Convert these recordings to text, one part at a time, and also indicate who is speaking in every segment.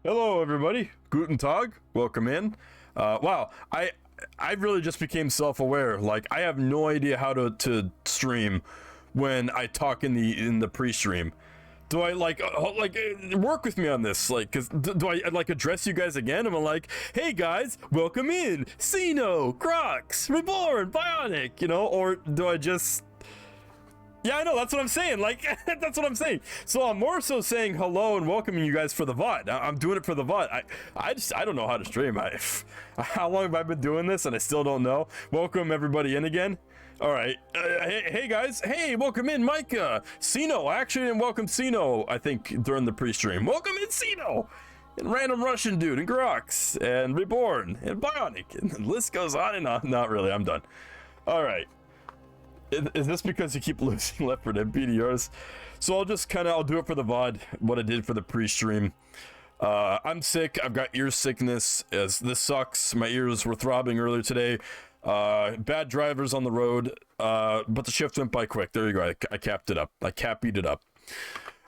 Speaker 1: Hello, everybody. Guten Tag. Welcome in. Wow, I really just became self-aware. Like, I have no idea how to stream when I talk in the pre-stream. Do I work with me on this? Like, cause do I like address you guys again? I'm like, hey guys, welcome in, Sino, Crocs, Reborn, Bionic, you know, or do I just? Yeah, I know, that's what I'm saying, like, that's what I'm saying. So I'm more so saying hello and welcoming you guys for the VOD. I'm doing it for the VOD. I don't know how to stream. How long have I been doing this and I still don't know? Welcome everybody in again. All right, hey guys, hey, welcome in Micah, Sino. I actually didn't welcome Sino, I think, during the pre-stream. Welcome in Sino, and Random Russian Dude, and Grox, and Reborn, and Bionic, and the list goes on and on. Not really, I'm done. All right. Is this because you keep losing Left 4 Dead PDRs? So I'll do it for the VOD, what I did for the pre-stream. I'm sick, I've got ear sickness, as this sucks. My ears were throbbing earlier today. Bad drivers on the road, but the shift went by quick. There you go, I capped it up. I cappied it up.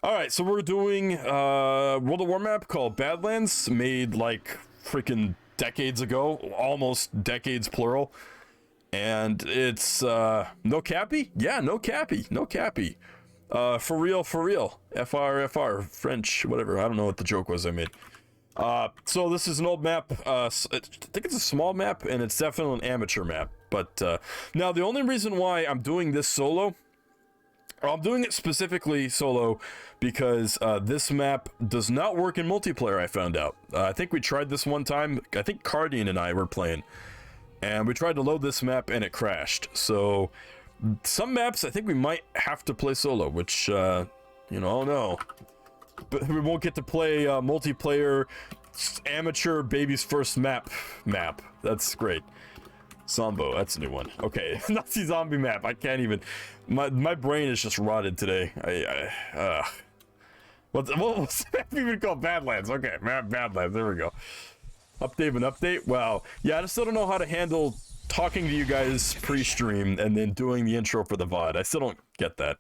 Speaker 1: Alright, so we're doing World of War map called Badlands, made like freaking decades ago, almost decades plural. And it's, no cappy? Yeah, no cappy, no cappy. For real, FR, French, whatever, I don't know what the joke was I made. So this is an old map, I think it's a small map, and it's definitely an amateur map. But, now the only reason why I'm doing this solo, or I'm doing it specifically solo, because, this map does not work in multiplayer, I found out. I think we tried this one time, I think Cardian and I were playing. And we tried to load this map and it crashed. So, some maps I think we might have to play solo, which, you know, oh no. But we won't get to play multiplayer amateur baby's first map. That's great. Zombo, that's a new one. Okay, Nazi zombie map. I can't even. My brain is just rotted today. What's the map even called? Badlands. Okay, Badlands. There we go. Update and update. Wow. Yeah, I still don't know how to handle talking to you guys pre-stream and then doing the intro for the VOD. I still don't get that.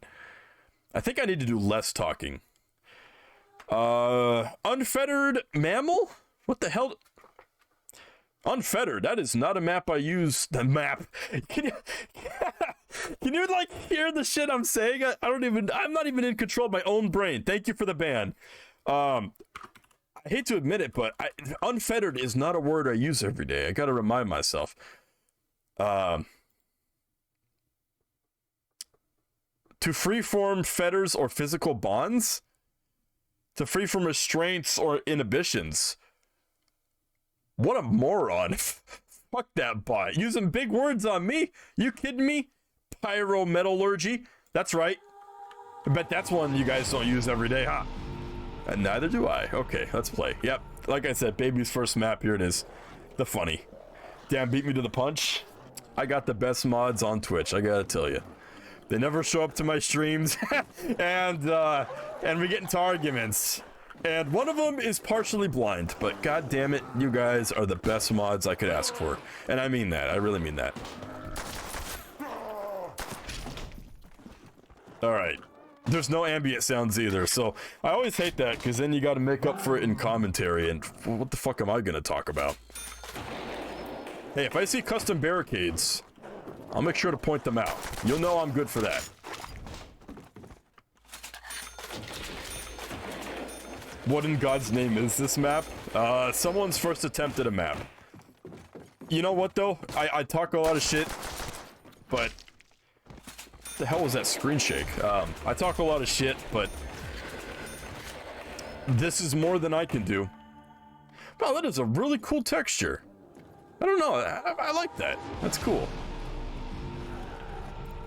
Speaker 1: I think I need to do less talking. Unfettered mammal? What the hell? Unfettered. That is not a map I use. The map. Can you like hear the shit I'm saying? I'm not even in control of my own brain. Thank you for the ban. I hate to admit it, but unfettered is not a word I use every day. I gotta remind myself. To free-form fetters or physical bonds? To free from restraints or inhibitions. What a moron. Fuck that bot. Using big words on me? You kidding me? Pyrometallurgy? That's right. I bet that's one you guys don't use every day, huh? And neither do I. Okay, let's play. Yep, like I said, baby's first map, here it is. The funny. Damn, beat me to the punch. I got the best mods on Twitch, I gotta tell you. They never show up to my streams, and we get into arguments. And one of them is partially blind, but god damn it, you guys are the best mods I could ask for. And I mean that, I really mean that. Alright. There's no ambient sounds either, so I always hate that, because then you gotta make up for it in commentary, and what the fuck am I gonna talk about? Hey, if I see custom barricades, I'll make sure to point them out. You'll know I'm good for that. What in God's name is this map? Someone's first attempt at a map. You know what, though? I talk a lot of shit, but... What the hell was that screen shake? I talk a lot of shit, but this is more than I can do. Wow, that is a really cool texture. I don't know, I like that. That's cool.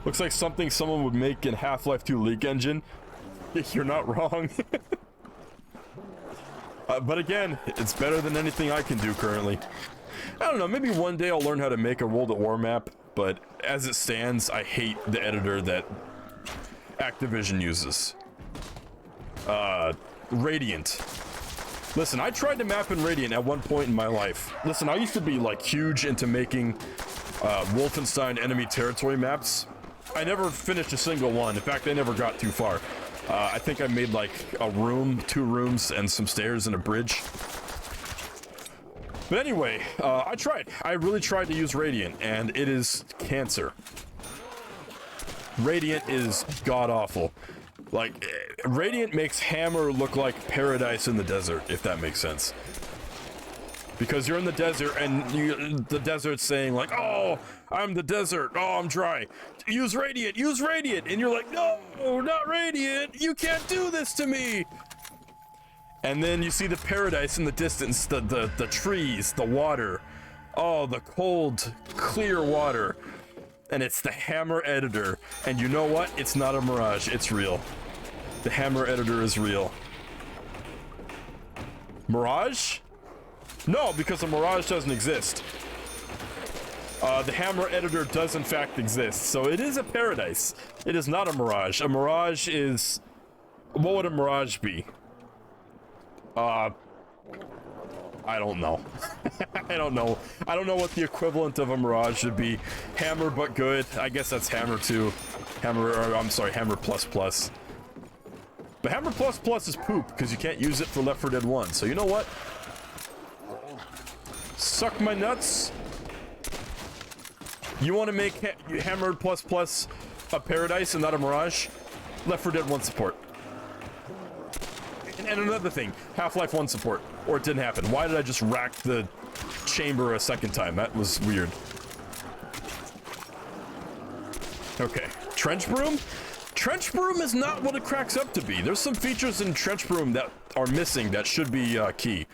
Speaker 1: Looks like something someone would make in Half-Life 2 Leak Engine. You're not wrong. But again, it's better than anything I can do currently. I don't know, maybe one day I'll learn how to make a World at War map. But as it stands, I hate the editor that Activision uses. Radiant. Listen, I tried to map in Radiant at one point in my life. Listen, I used to be, like, huge into making, Wolfenstein enemy territory maps. I never finished a single one. In fact, I never got too far. I think I made, like, a room, 2 rooms, and some stairs and a bridge. But anyway, I tried. I really tried to use Radiant, and it is cancer. Radiant is god-awful. Like, Radiant makes Hammer look like paradise in the desert, if that makes sense. Because you're in the desert, and the desert's saying, like, oh, I'm the desert, oh, I'm dry. Use Radiant, and you're like, no, not Radiant, you can't do this to me. And then you see the paradise in the distance, the trees, the water. Oh, the cold, clear water. And it's the Hammer editor. And you know what? It's not a mirage, it's real. The Hammer editor is real. Mirage? No, because a mirage doesn't exist. The Hammer editor does in fact exist, so it is a paradise. It is not a mirage. A mirage is... What would a mirage be? I don't know. I don't know. I don't know what the equivalent of a mirage should be. Hammer but good. I guess that's Hammer 2. I'm sorry, Hammer plus plus. But Hammer plus plus is poop, because you can't use it for Left 4 Dead 1. So you know what? Suck my nuts. You want to make Hammer plus plus a paradise and not a mirage? Left 4 Dead 1 support. And another thing, Half-Life 1 support. Or it didn't happen. Why did I just rack the chamber a second time? That was weird. Okay, Trench Broom? Trench Broom is not what it cracks up to be. There's some features in Trench Broom that are missing that should be key.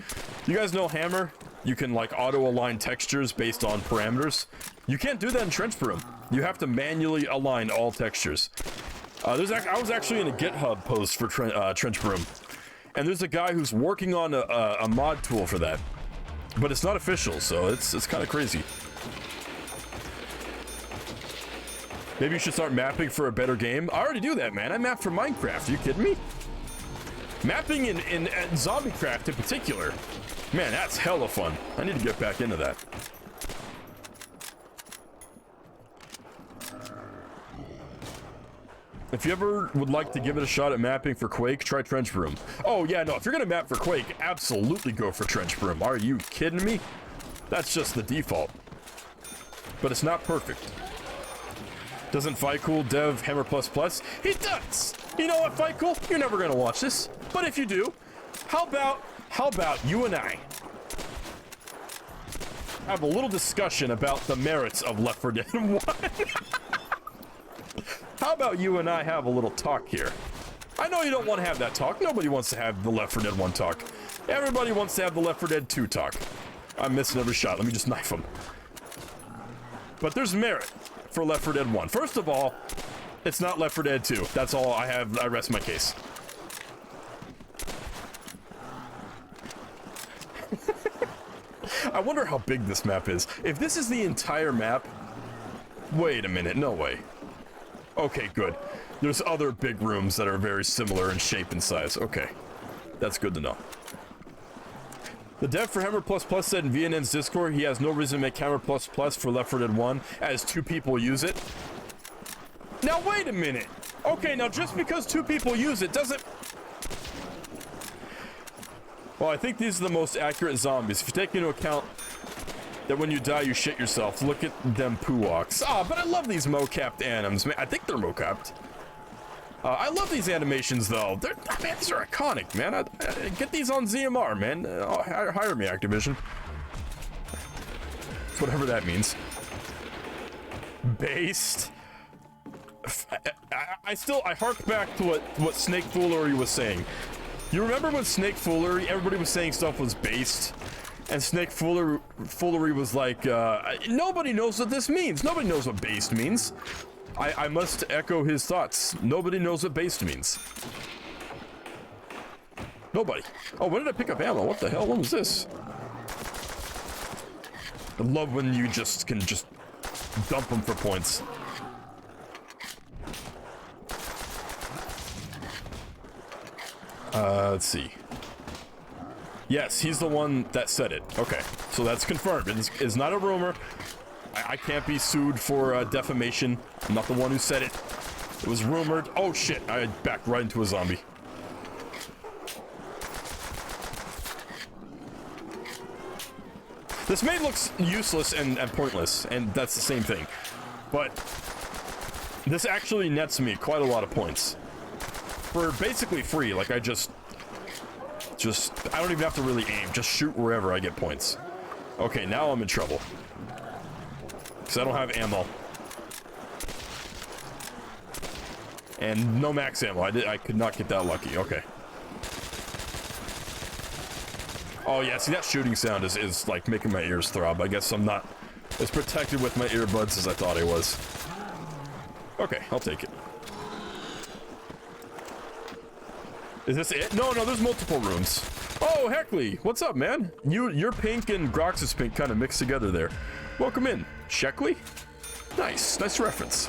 Speaker 1: You guys know Hammer? You can like auto-align textures based on parameters. You can't do that in Trench Broom. You have to manually align all textures. I was actually in a GitHub post for Trench Broom. And there's a guy who's working on a mod tool for that. But it's not official, so it's kind of crazy. Maybe you should start mapping for a better game. I already do that, man. I map for Minecraft. Are you kidding me? Mapping in Zombiecraft in particular. Man, that's hella fun. I need to get back into that. If you ever would like to give it a shot at mapping for Quake, try Trench Broom. Oh yeah, no, if you're gonna map for Quake, absolutely go for Trench Broom. Are you kidding me? That's just the default. But it's not perfect. Doesn't Ficool dev Hammer plus plus? He does! You know what, Ficool? You're never gonna watch this. But if you do, how about you and I have a little discussion about the merits of Left 4 Dead 1? How about you and I have a little talk here? I know you don't want to have that talk. Nobody wants to have the Left 4 Dead 1 talk. Everybody wants to have the Left 4 Dead 2 talk. I'm missing every shot. Let me just knife him. But there's merit for Left 4 Dead 1. First of all, it's not Left 4 Dead 2. That's all I have. I rest my case. I wonder how big this map is. If this is the entire map... Wait a minute. No way. Okay, good. There's other big rooms that are very similar in shape and size. Okay. That's good to know. The dev for Hammer plus plus said in VNN's Discord he has no reason to make Hammer plus plus for Left 4 Dead 1 as 2 people use it. Now wait a minute. Okay, now just because 2 people use it doesn't... Well, I think these are the most accurate zombies. If you take into account that when you die you shit yourself, look at them poo walks. Ah, but I love these mo-capped anims, man. I think they're mo-capped. I love these animations though. Man, these are iconic, man. I get these on ZMR, man. Hire me, Activision. Whatever that means. Based. I hark back to what Snake Foolery was saying. You remember when Snake Foolery, everybody was saying stuff was based? And Snake Foolery was like, nobody knows what this means. Nobody knows what based means. I must echo his thoughts. Nobody knows what based means. Nobody. Oh, when did I pick up ammo? What the hell? When was this? I love when you can just dump them for points. Let's see. Yes, he's the one that said it. Okay, so that's confirmed. It's not a rumor. I can't be sued for defamation. I'm not the one who said it. It was rumored. Oh shit, I backed right into a zombie. This maid looks useless and pointless, and that's the same thing. But this actually nets me quite a lot of points. For basically free, like I just I don't even have to really aim, just shoot wherever I get points. Okay, now I'm in trouble. Because I don't have ammo. And no max ammo, I could not get that lucky, okay. Oh yeah, see that shooting sound is like making my ears throb. I guess I'm not as protected with my earbuds as I thought I was. Okay, I'll take it. Is this it? No, there's multiple rooms. Oh, Heckley, what's up, man? Your pink and Grox's pink kind of mixed together there. Welcome in, Sheckley. Nice reference.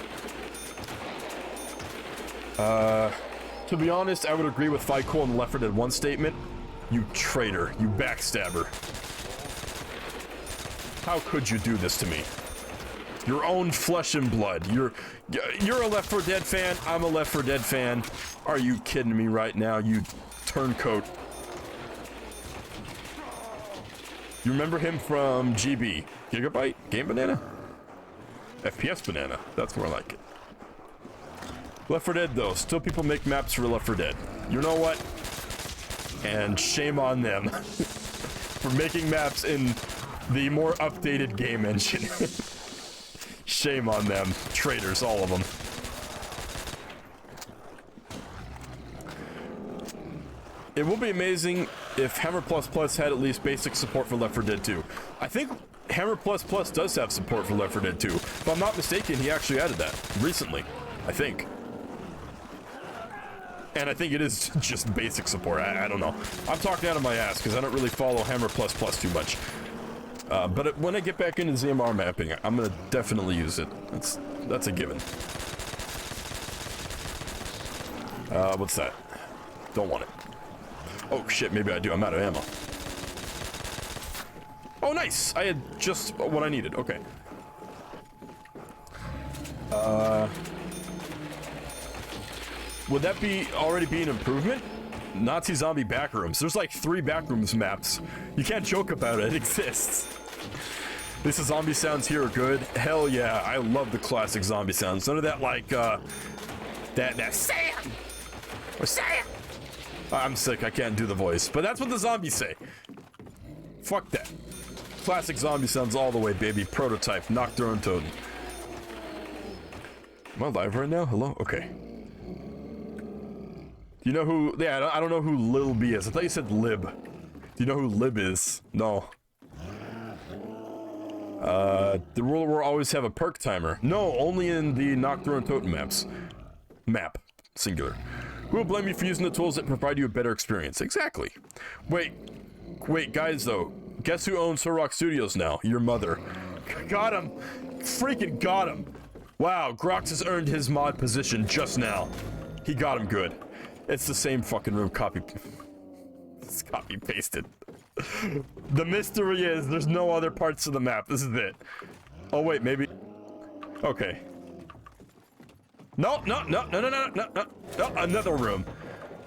Speaker 1: To be honest, I would agree with Fycol on the Left 4 Dead 1 statement. You traitor, you backstabber. How could you do this to me? Your own flesh and blood. You're a Left 4 Dead fan, I'm a Left 4 Dead fan. Are you kidding me right now, you turncoat? You remember him from GB? Gigabyte? Game Banana? FPS Banana. That's more like it. Left 4 Dead though. Still people make maps for Left 4 Dead. You know what? And shame on them for making maps in the more updated game engine. Shame on them. Traitors, all of them. It will be amazing if Hammer++ had at least basic support for Left 4 Dead 2. I think Hammer++ does have support for Left 4 Dead 2. If I'm not mistaken, he actually added that recently, I think. And I think it is just basic support. I don't know. I'm talking out of my ass because I don't really follow Hammer++ too much. But when I get back into ZMR mapping, I'm gonna definitely use it. That's a given. What's that? Don't want it. Oh shit, maybe I do. I'm out of ammo. Oh nice! I had just what I needed. Okay. Would that already be an improvement? Nazi zombie backrooms. There's like 3 backrooms maps. You can't joke about it. It exists. This is zombie sounds here are good. Hell yeah, I love the classic zombie sounds. None of that like that Sam or Sam. I'm sick. I can't do the voice, but that's what the zombies say. Fuck that. Classic zombie sounds all the way, baby. Prototype. Nocturne Toad. Am I live right now? Hello? Okay. Do you know who... Yeah, I don't know who Lil B is. I thought you said Lib. Do you know who Lib is? No. The rule will always have a perk timer. No, only in the Nocturne Totem maps. Map. Singular. Who will blame you for using the tools that provide you a better experience? Exactly. Wait, guys, though. Guess who owns Rock Studios now? Your mother. Got him. Freaking got him. Wow, Grox has earned his mod position just now. He got him good. It's the same fucking room. It's copy pasted. The mystery is there's no other parts of the map. This is it. Oh wait, maybe. Okay. No, another room.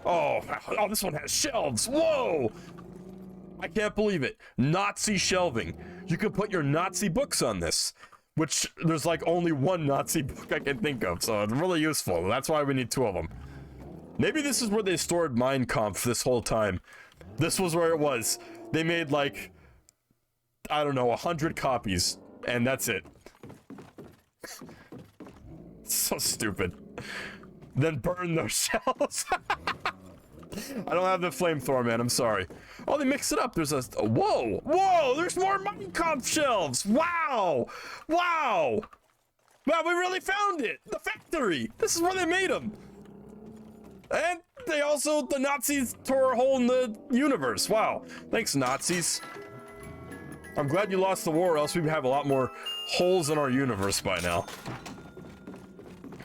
Speaker 1: Oh, this one has shelves. Whoa! I can't believe it. Nazi shelving. You can put your Nazi books on this, which there's like only one Nazi book I can think of, so it's really useful. That's why we need 2 of them. Maybe this is where they stored Mein Kampf this whole time. This was where it was. They made like, I don't know, 100 copies, and that's it. So stupid. Then burn those shells. I don't have the flamethrower, man. I'm sorry. Oh, they mix it up. There's a... Whoa! There's more Mein Kampf shelves! Wow! Wow, we really found it! The factory! This is where they made them! And they also... The Nazis tore a hole in the universe. Wow. Thanks, Nazis. I'm glad you lost the war, or else we'd have a lot more holes in our universe by now.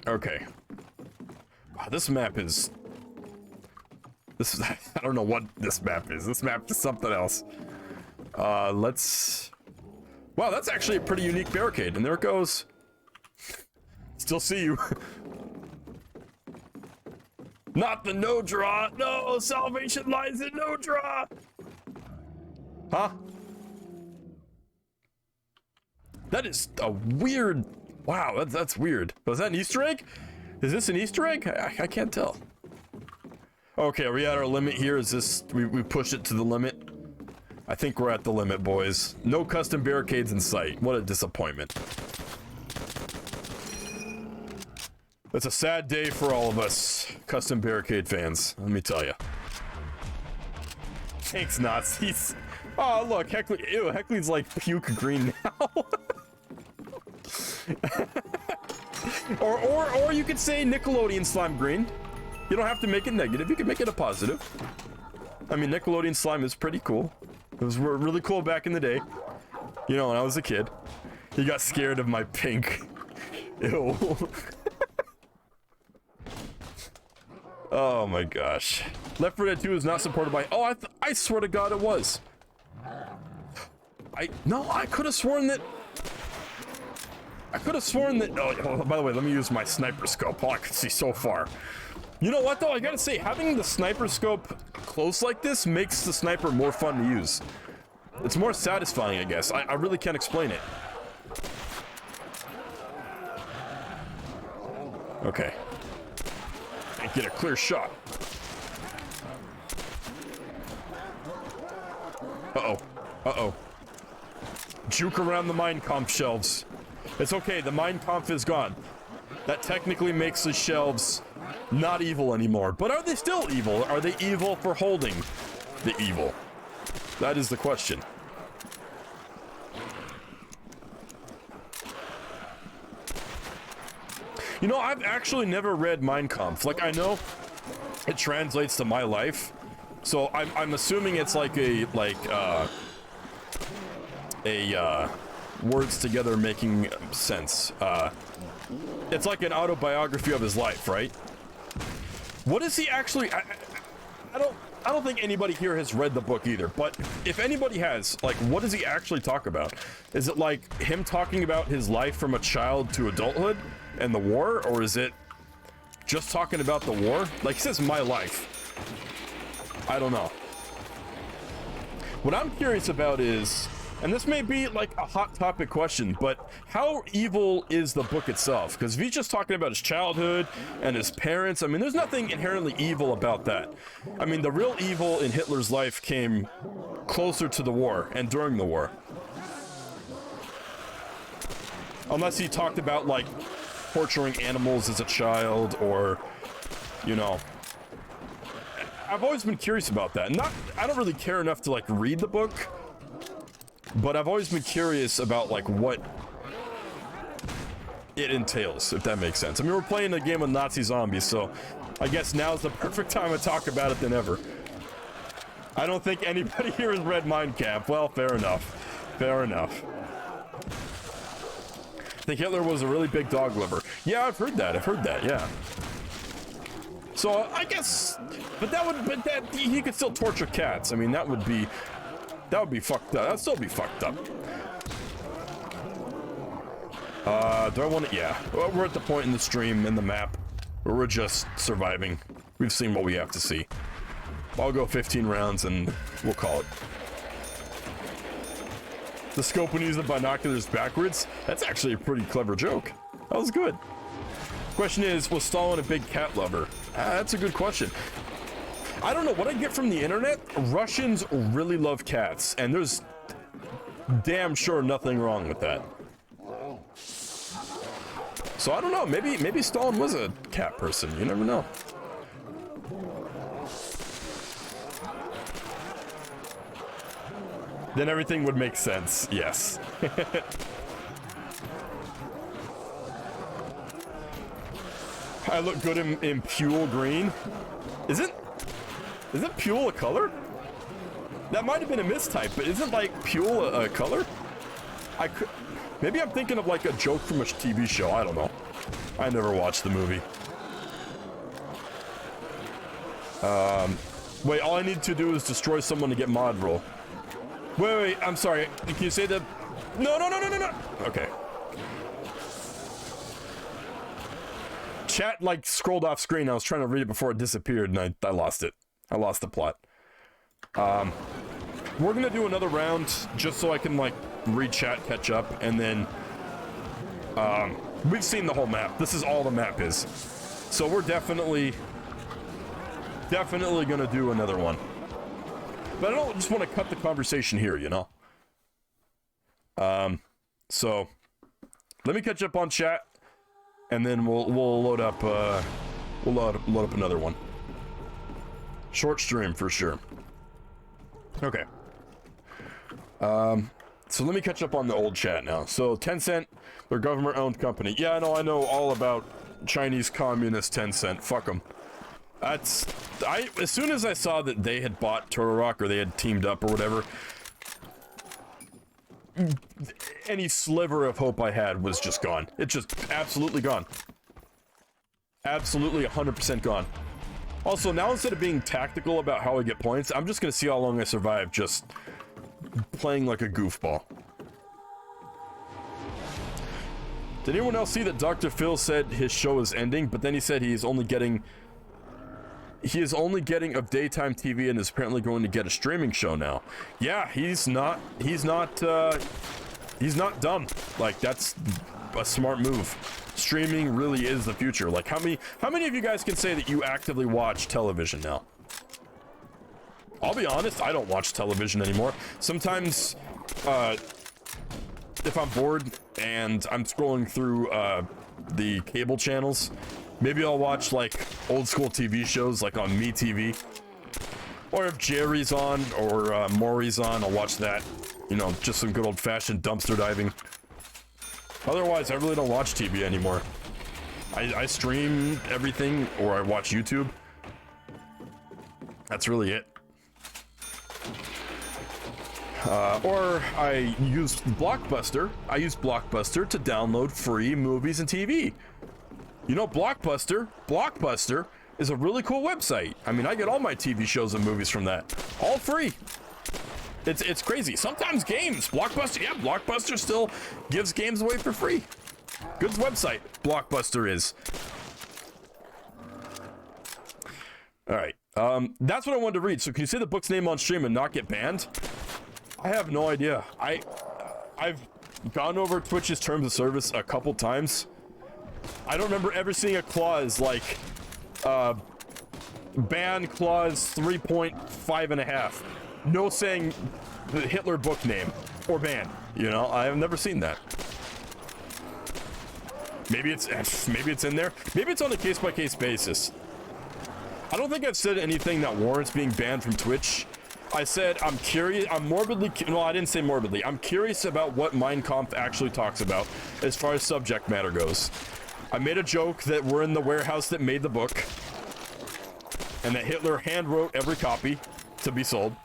Speaker 1: Okay. Wow, this map is... I don't know what this map is. This map is something else. Let's... Wow, that's actually a pretty unique barricade. And there it goes. Still see you. Not the no draw. No, salvation lies in no draw. Huh? That is a weird... Wow, that's weird. Was that an Easter egg? Is this an Easter egg? I can't tell. Okay, are we at our limit here? Is this... We pushed it to the limit? I think we're at the limit, boys. No custom barricades in sight. What a disappointment. It's a sad day for all of us custom barricade fans, let me tell you. Thanks, Nazis. Oh, look, Heckley. Ew, Heckley's like puke green now. or you could say Nickelodeon slime green. You don't have to make it negative. You can make it a positive. I mean, Nickelodeon slime is pretty cool. It was really cool back in the day. You know, when I was a kid. He got scared of my pink. Ew. Oh my gosh. Left 4 Dead 2 is not supported by... Oh, I swear to God it was. No, I could have sworn that... Oh, by the way, let me use my sniper scope. Oh, I can see so far. You know what, though? I gotta say, having the sniper scope close like this makes the sniper more fun to use. It's more satisfying, I guess. I really can't explain it. Okay. Can't get a clear shot. Uh-oh. Uh-oh. Juke around the mine comp shelves. It's okay, the mine comp is gone. That technically makes the shelves not evil anymore. But are they still evil? Are they evil for holding the evil? That is the question. You know, I've actually never read Mein Kampf. Like, I know it translates to my life, so I'm assuming it's like a words together making sense. It's like an autobiography of his life, right? What is he actually? I don't think anybody here has read the book either. But if anybody has, like, what does he actually talk about? Is it like him talking about his life from a child to adulthood and the war, or is it just talking about the war? Like, he says my life. I don't know. What I'm curious about is, and this may be like a hot topic question, but how evil is the book itself? Because if he's just talking about his childhood and his parents, I mean, there's nothing inherently evil about that. I mean, the real evil in Hitler's life came closer to the war and during the war. Unless he talked about, like, torturing animals as a child, or, you know. I've always been curious about that. I don't really care enough to, like, read the book, but I've always been curious about, like, what it entails, if that makes sense. I mean, we're playing a game of Nazi zombies, so I guess now's the perfect time to talk about it than ever. I don't think anybody here has read Mein Kampf. Well, fair enough. Fair enough. I think Hitler was a really big dog lover. Yeah, I've heard that, yeah. So, I guess, but he could still torture cats. I mean, that would be fucked up. That'd still be fucked up. Do I want to? Yeah. Well, we're at the point in the stream, in the map, where we're just surviving. We've seen what we have to see. I'll go 15 rounds and we'll call it. The scope when you use the binoculars backwards? That's actually a pretty clever joke. That was good. Question is, was Stalin a big cat lover? That's a good question. I don't know what I get from the internet. Russians really love cats, and there's damn sure nothing wrong with that. So I don't know, maybe Stalin was a cat person, you never know. Then everything would make sense, yes. I look good in Pule green. Isn't Pule a color? That might have been a mistype, but isn't, like, Pule a color? Maybe I'm thinking of, like, a joke from a TV show, I don't know. I never watched the movie. Wait, all I need to do is destroy someone to get mod roll. Wait, I'm sorry. Can you say that? No. Okay. Chat, like, scrolled off screen. I was trying to read it before it disappeared, and I lost it. I lost the plot. we're gonna do another round just so I can like read chat, catch up, and then we've seen the whole map. This is all the map is. So we're definitely gonna do another one. But I don't just want to cut the conversation here, you know? So let me catch up on chat, and then we'll load up another one. Short stream for sure. Okay. So let me catch up on the old chat now. So Tencent, they're government-owned company. Yeah, I know all about Chinese communist Tencent. Fuck them. As soon as I saw that they had bought Turtle Rock, or they had teamed up or whatever, any sliver of hope I had was just gone. It's just absolutely gone. Absolutely 100% gone. Also, now instead of being tactical about how I get points, I'm just gonna see how long I survive just playing like a goofball. Did anyone else see that Dr. Phil said his show is ending, but then he said he is only getting of daytime TV and is apparently going to get a streaming show now. Yeah, he's not dumb. Like, that's a smart move. Streaming really is the future. Like, how many of you guys can say that you actively watch television now? I'll be honest, I don't watch television anymore. Sometimes, if I'm bored and I'm scrolling through the cable channels, maybe I'll watch like old school TV shows like on MeTV. Or if Jerry's on or Maury's on, I'll watch that. You know, just some good old fashioned dumpster diving. Otherwise, I really don't watch TV anymore. I stream everything, or I watch YouTube. That's really it. Or I used Blockbuster. I used Blockbuster to download free movies and TV. You know, Blockbuster is a really cool website. I mean, I get all my TV shows and movies from that. All free. It's crazy. Sometimes games. Blockbuster still gives games away for free. Good website, Blockbuster is. Alright. That's what I wanted to read. So can you say the book's name on stream and not get banned? I have no idea. I've gone over Twitch's terms of service a couple times. I don't remember ever seeing a clause like ban clause 3.5.5. No saying the Hitler book name or ban. You know, I have never seen that. Maybe it's in there. Maybe it's on a case-by-case basis. I don't think I've said anything that warrants being banned from Twitch. I said I'm curious. No, I didn't say morbidly. I'm curious about what Mein Kampf actually talks about as far as subject matter goes. I made a joke that we're in the warehouse that made the book, and that Hitler hand-wrote every copy to be sold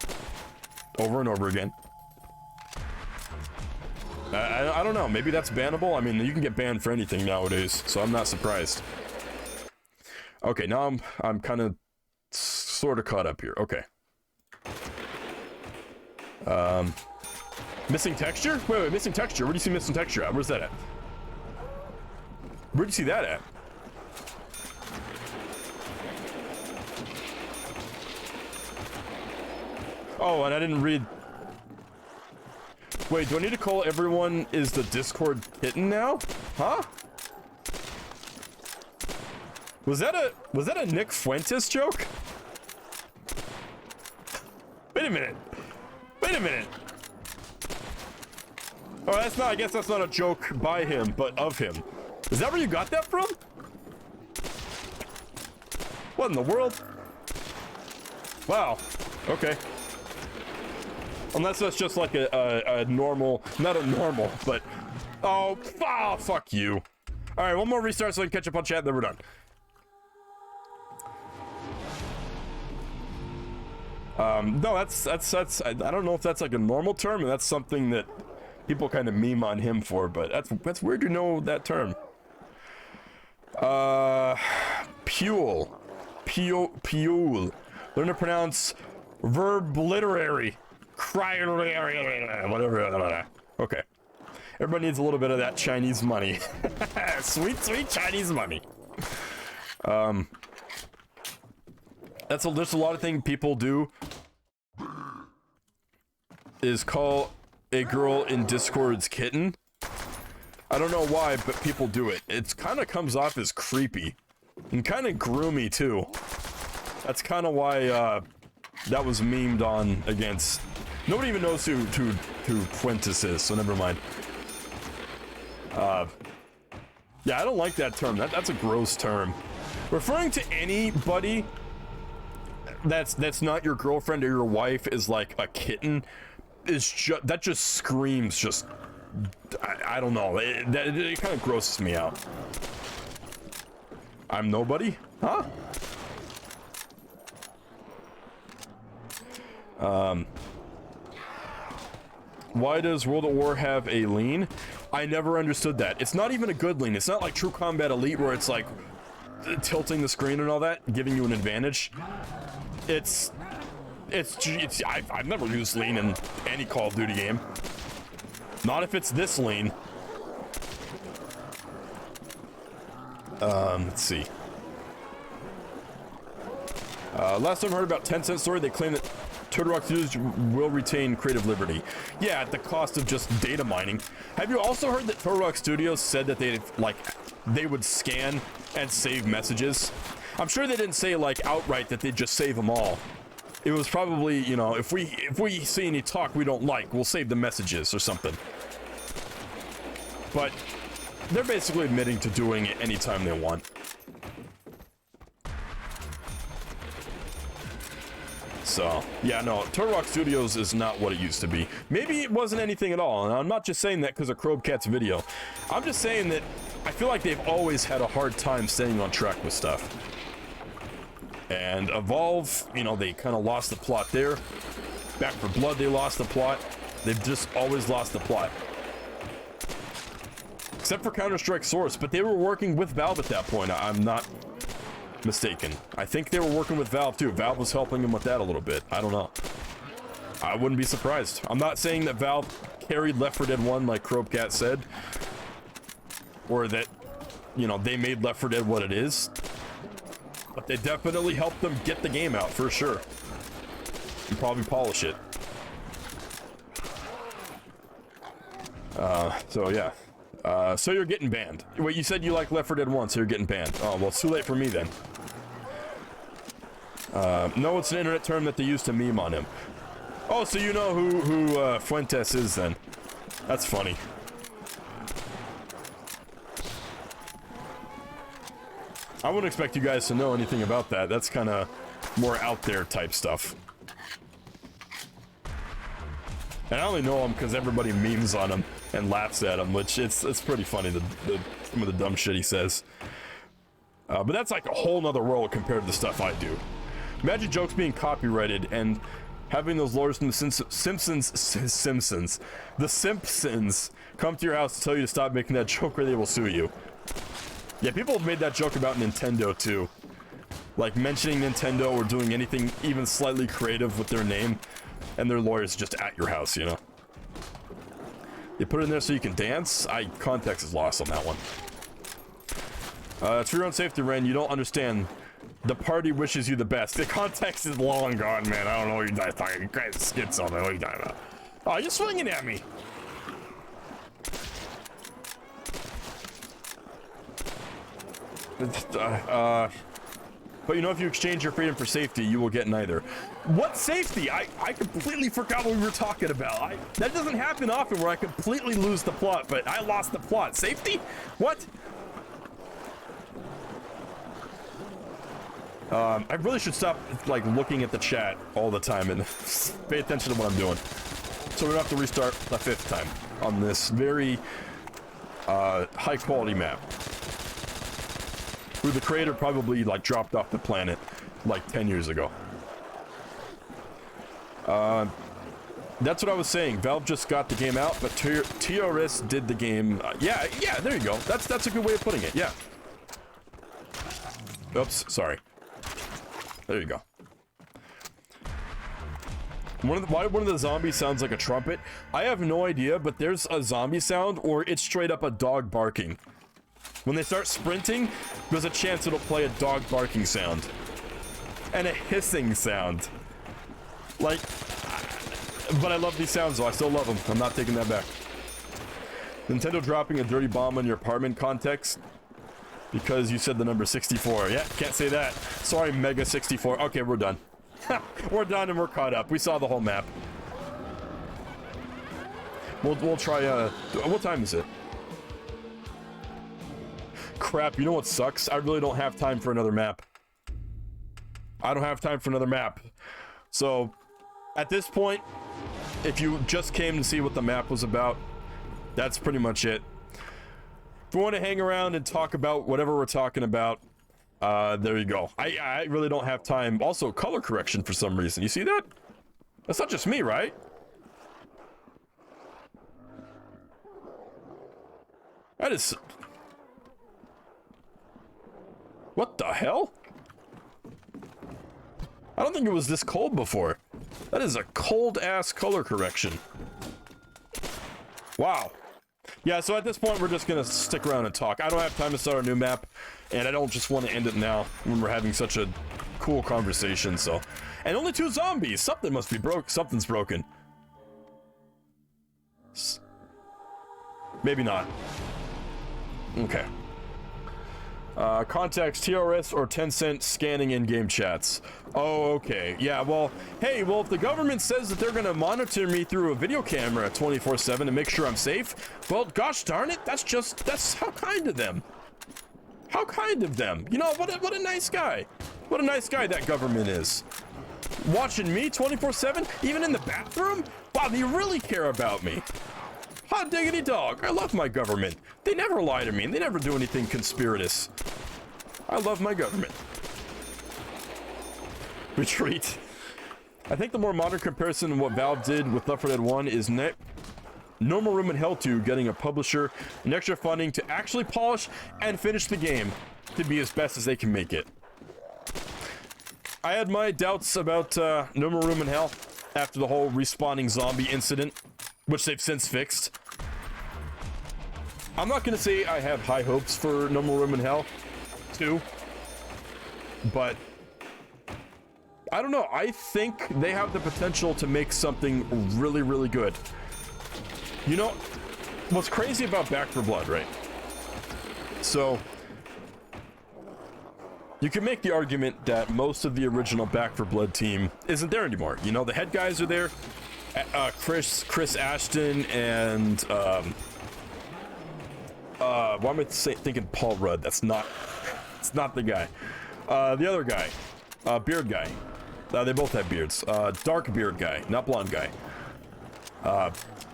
Speaker 1: over and over again. I don't know. Maybe that's bannable. I mean, you can get banned for anything nowadays, so I'm not surprised. Okay, now I'm kind of sort of caught up here. Okay. Missing texture? Wait, missing texture. Where do you see missing texture at? Where's that at? Where'd you see that at? Oh, and I didn't read. Wait, do I need to call everyone is the Discord kitten now? Huh? Was that a Nick Fuentes joke? Wait a minute. Wait a minute. Oh, that's not, I guess that's not a joke by him, but of him. Is that where you got that from? What in the world? Wow. Okay. Unless that's just like a normal, not a normal, but... Oh, fuck you. Alright, one more restart so I can catch up on chat, then we're done. No, that's, I don't know if that's like a normal term, and that's something that people kind of meme on him for, but that's weird to know that term. Pule. Learn to pronounce verb literary. Whatever. Okay. Everybody needs a little bit of that Chinese money. Sweet, sweet Chinese money. There's a lot of things people do. is call a girl in Discord's kitten. I don't know why, but people do it. It kind of comes off as creepy and kind of groomy too. That's kind of why that was memed on against. Nobody even knows who Fuentes is, so never mind. Yeah, I don't like that term. That's a gross term. Referring to anybody that's not your girlfriend or your wife is like a kitten is just, that just screams just, I don't know. It kind of grosses me out. I'm nobody? Huh? Why does World at War have a lean? I never understood that. It's not even a good lean. It's not like True Combat Elite where it's like tilting the screen and all that, giving you an advantage. I've never used lean in any Call of Duty game. Not if it's this lean. Let's see. Last time I heard about Tencent story, they claim that Turtle Rock Studios will retain creative liberty. Yeah, at the cost of just data mining. Have you also heard that Turtle Rock Studios said that they would scan and save messages? I'm sure they didn't say like outright that they'd just save them all. It was probably, you know, if we see any talk we don't like, we'll save the messages or something. But they're basically admitting to doing it anytime they want. So, yeah, no, Turtle Rock Studios is not what it used to be. Maybe it wasn't anything at all, and I'm not just saying that because of Krobcat's video. I'm just saying that I feel like they've always had a hard time staying on track with stuff. And Evolve, you know, they kind of lost the plot there. Back 4 Blood, they lost the plot. They've just always lost the plot. Except for Counter-Strike Source, but they were working with Valve at that point. I'm not mistaken. I think they were working with Valve too. Valve was helping them with that a little bit. I don't know. I wouldn't be surprised. I'm not saying that Valve carried Left 4 Dead 1 like Krobcat said. Or that, you know, they made Left 4 Dead what it is. But they definitely helped them get the game out, for sure. And probably polish it. So yeah. So you're getting banned. Wait, you said you like Left 4 Dead 1, so you're getting banned. Oh, well, it's too late for me then. No, it's an internet term that they used to meme on him. Oh, so you know who Fuentes is then. That's funny. I wouldn't expect you guys to know anything about that. That's kind of more out there type stuff. And I only know him because everybody memes on him and laughs at him, which it's pretty funny, some of the dumb shit he says. But that's like a whole nother world compared to the stuff I do. Imagine jokes being copyrighted and having those lawyers from the Simpsons come to your house to tell you to stop making that joke or they will sue you. Yeah, people have made that joke about Nintendo too. Like mentioning Nintendo or doing anything even slightly creative with their name, and their lawyers just at your house, you know. You put it in there so you can dance? Context is lost on that one. It's for your own safety, Ren. You don't understand. The party wishes you the best. The context is long gone, man. I don't know what you guys talking. You guys schizo, man. What are you talking about? Oh, you're swinging at me. But you know, if you exchange your freedom for safety, you will get neither. What safety? I completely forgot what we were talking about. That doesn't happen often where I completely lose the plot, but I lost the plot. Safety? What? I really should stop, like, looking at the chat all the time and pay attention to what I'm doing. So we don't have to restart a 5th time on this very high-quality map. Who the creator probably, like, dropped off the planet, like, 10 years ago. That's what I was saying. Valve just got the game out, but TRS did the game. Yeah, there you go. That's a good way of putting it, yeah. Oops, sorry. There you go. Why one of the zombies sounds like a trumpet? I have no idea, but there's a zombie sound, or it's straight up a dog barking. When they start sprinting, there's a chance it'll play a dog barking sound. And a hissing sound. Like, But I love these sounds, though. I still love them. I'm not taking that back. Nintendo dropping a dirty bomb on your apartment context because you said the number 64. Yeah, can't say that. Sorry, Mega 64. Okay, we're done. We're done and we're caught up. We saw the whole map. We'll try, what time is it? Crap, you know what sucks? I really don't have time for another map. I don't have time for another map. So, at this point, if you just came to see what the map was about, that's pretty much it. If you want to hang around and talk about whatever we're talking about, there you go. I really don't have time. Also, color correction for some reason. You see that? That's not just me, right? That is... What the hell? I don't think it was this cold before. That is a cold-ass color correction. Wow. Yeah, so at this point, we're just gonna stick around and talk. I don't have time to start a new map, and I don't just want to end it now when we're having such a cool conversation, so... And only 2 zombies! Something must be broke. Something's broken. Maybe not. Okay. Context, TRS or 10-cent scanning in-game chats. Oh, okay. Yeah, well, hey, well, if the government says that they're gonna monitor me through a video camera 24/7 and make sure I'm safe, well, gosh darn it, that's how kind of them. How kind of them. You know, what a nice guy. What a nice guy that government is. Watching me 24/7, even in the bathroom? Wow, they really care about me. Hot diggity dog. I love my government. They never lie to me, and they never do anything conspiratous. I love my government. Retreat. I think the more modern comparison to what Valve did with Left 4 Dead 1 is Normal Room in Hell 2 getting a publisher and extra funding to actually polish and finish the game to be as best as they can make it. I had my doubts about Normal Room in Hell after the whole respawning zombie incident, which they've since fixed. I'm not gonna say I have high hopes for Normal Room in Hell 2, but I don't know. I think they have the potential to make something really, really good. You know, what's crazy about Back 4 Blood, right? So, you can make the argument that most of the original Back 4 Blood team isn't there anymore. You know, the head guys are there. Chris Ashton and why am I thinking Paul Rudd? It's not the guy. The other guy, beard guy. They both have beards. Dark beard guy, not blonde guy.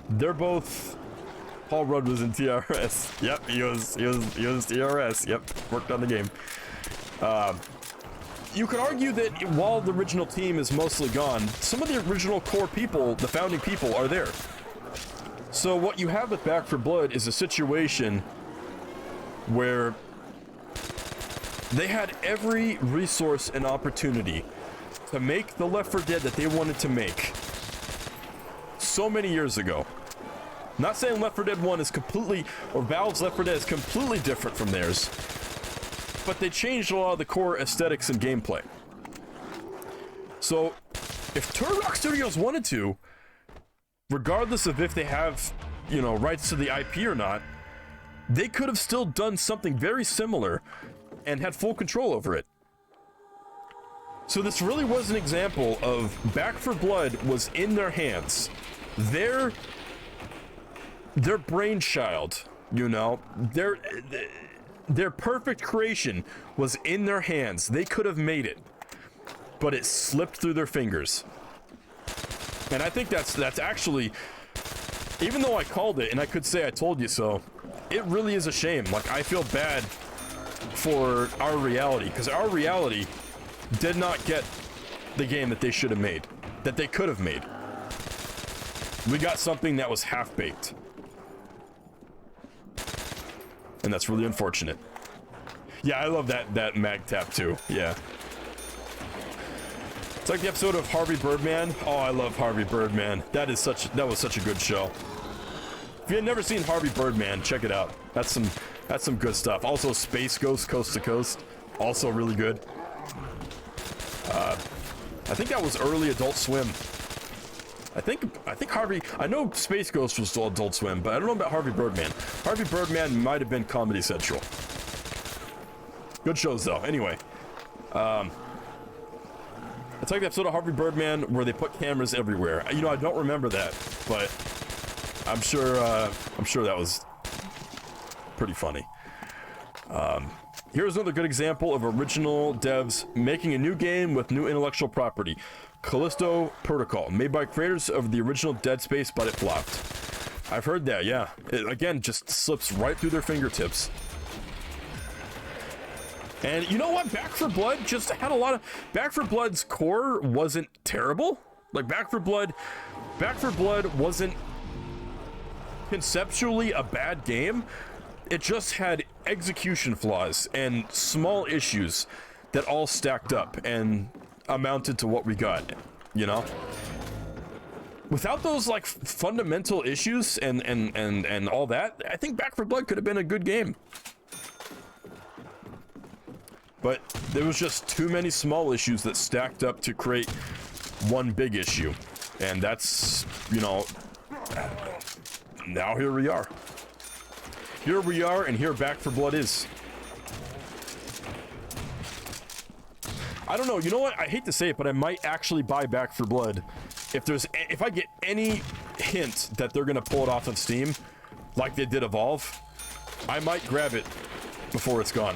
Speaker 1: They're both. Paul Rudd was in TRS. Yep, he was TRS. Yep, worked on the game. You could argue that while the original team is mostly gone, some of the original core people, the founding people, are there. So what you have with Back 4 Blood is a situation where they had every resource and opportunity to make the Left 4 Dead that they wanted to make so many years ago. Not saying Left 4 Dead 1 is completely, or Valve's Left 4 Dead is completely different from theirs, but they changed a lot of the core aesthetics and gameplay. So, if Turtle Rock Studios wanted to, regardless of if they have, you know, rights to the IP or not, they could have still done something very similar and had full control over it. So this really was an example of Back 4 Blood was in their hands. Their brainchild, you know, their perfect creation was in their hands. They could have made it, but it slipped through their fingers. And I think that's actually, even though I called it and I could say I told you so, it really is a shame. Like, I feel bad for Our Reality, because Our Reality did not get the game that they should have made, that they could have made. We got something that was half-baked. And that's really unfortunate. Yeah, I love that mag tap too. Yeah. It's like the episode of Harvey Birdman. Oh, I love Harvey Birdman. That was such a good show. If you had never seen Harvey Birdman, check it out. That's some good stuff. Also, Space Ghost Coast to Coast, also really good. I think that was early Adult Swim. I think Harvey, I know Space Ghost was still Adult Swim, but I don't know about Harvey Birdman. Harvey Birdman might have been Comedy Central. Good shows though. Anyway, it's like the episode of Harvey Birdman where they put cameras everywhere. You know, I don't remember that, but I'm sure that was pretty funny. Here's another good example of original devs making a new game with new intellectual property. Callisto Protocol, made by creators of the original Dead Space, but it flopped. I've heard that, yeah. It, again, just slips right through their fingertips. And you know what? Back 4 Blood just had a lot of... Back 4 Blood's core wasn't terrible. Like, Back 4 Blood wasn't conceptually a bad game. It just had execution flaws and small issues that all stacked up and amounted to what we got, you know? Without those, like, fundamental issues and all that, I think Back 4 Blood could have been a good game. But there was just too many small issues that stacked up to create one big issue. And that's, you know, now here we are. Here we are, and here Back 4 Blood is. I don't know, you know what? I hate to say it, but I might actually buy Back 4 Blood. If I get any hint that they're gonna pull it off of Steam, like they did Evolve, I might grab it before it's gone.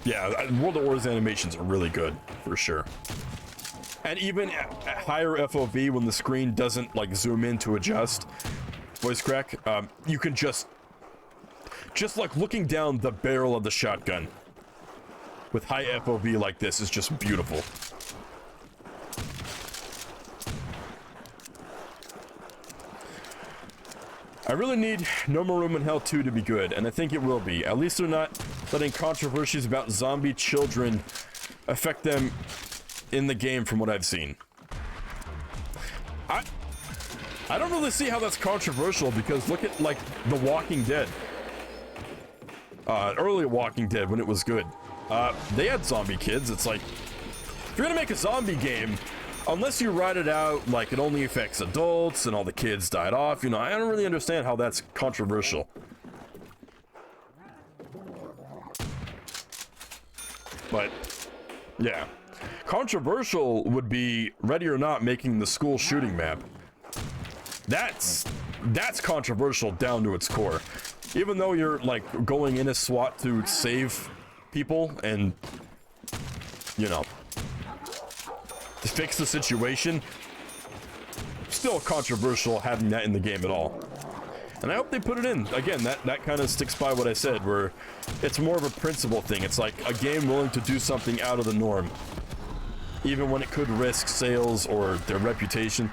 Speaker 1: Yeah, World of War's animations are really good, for sure. And even at higher FOV, when the screen doesn't, like, zoom in to adjust voice crack, you can just like looking down the barrel of the shotgun with high FOV like this is just beautiful. I really need No More Room in Hell 2 to be good, and I think it will be. At least they're not letting controversies about zombie children affect them in the game from what I've seen. I don't really see how that's controversial, because look at, like, The Walking Dead. Early Walking Dead, when it was good. They had zombie kids. It's like, if you're gonna make a zombie game, unless you write it out like it only affects adults and all the kids died off, you know, I don't really understand how that's controversial. But, yeah. Controversial would be Ready or Not making the school shooting map. That's controversial down to its core. Even though you're, like, going in as SWAT to save people and, you know, to fix the situation, still controversial having that in the game at all. And I hope they put it in. Again, that kind of sticks by what I said, where it's more of a principle thing. It's like a game willing to do something out of the norm, even when it could risk sales or their reputation.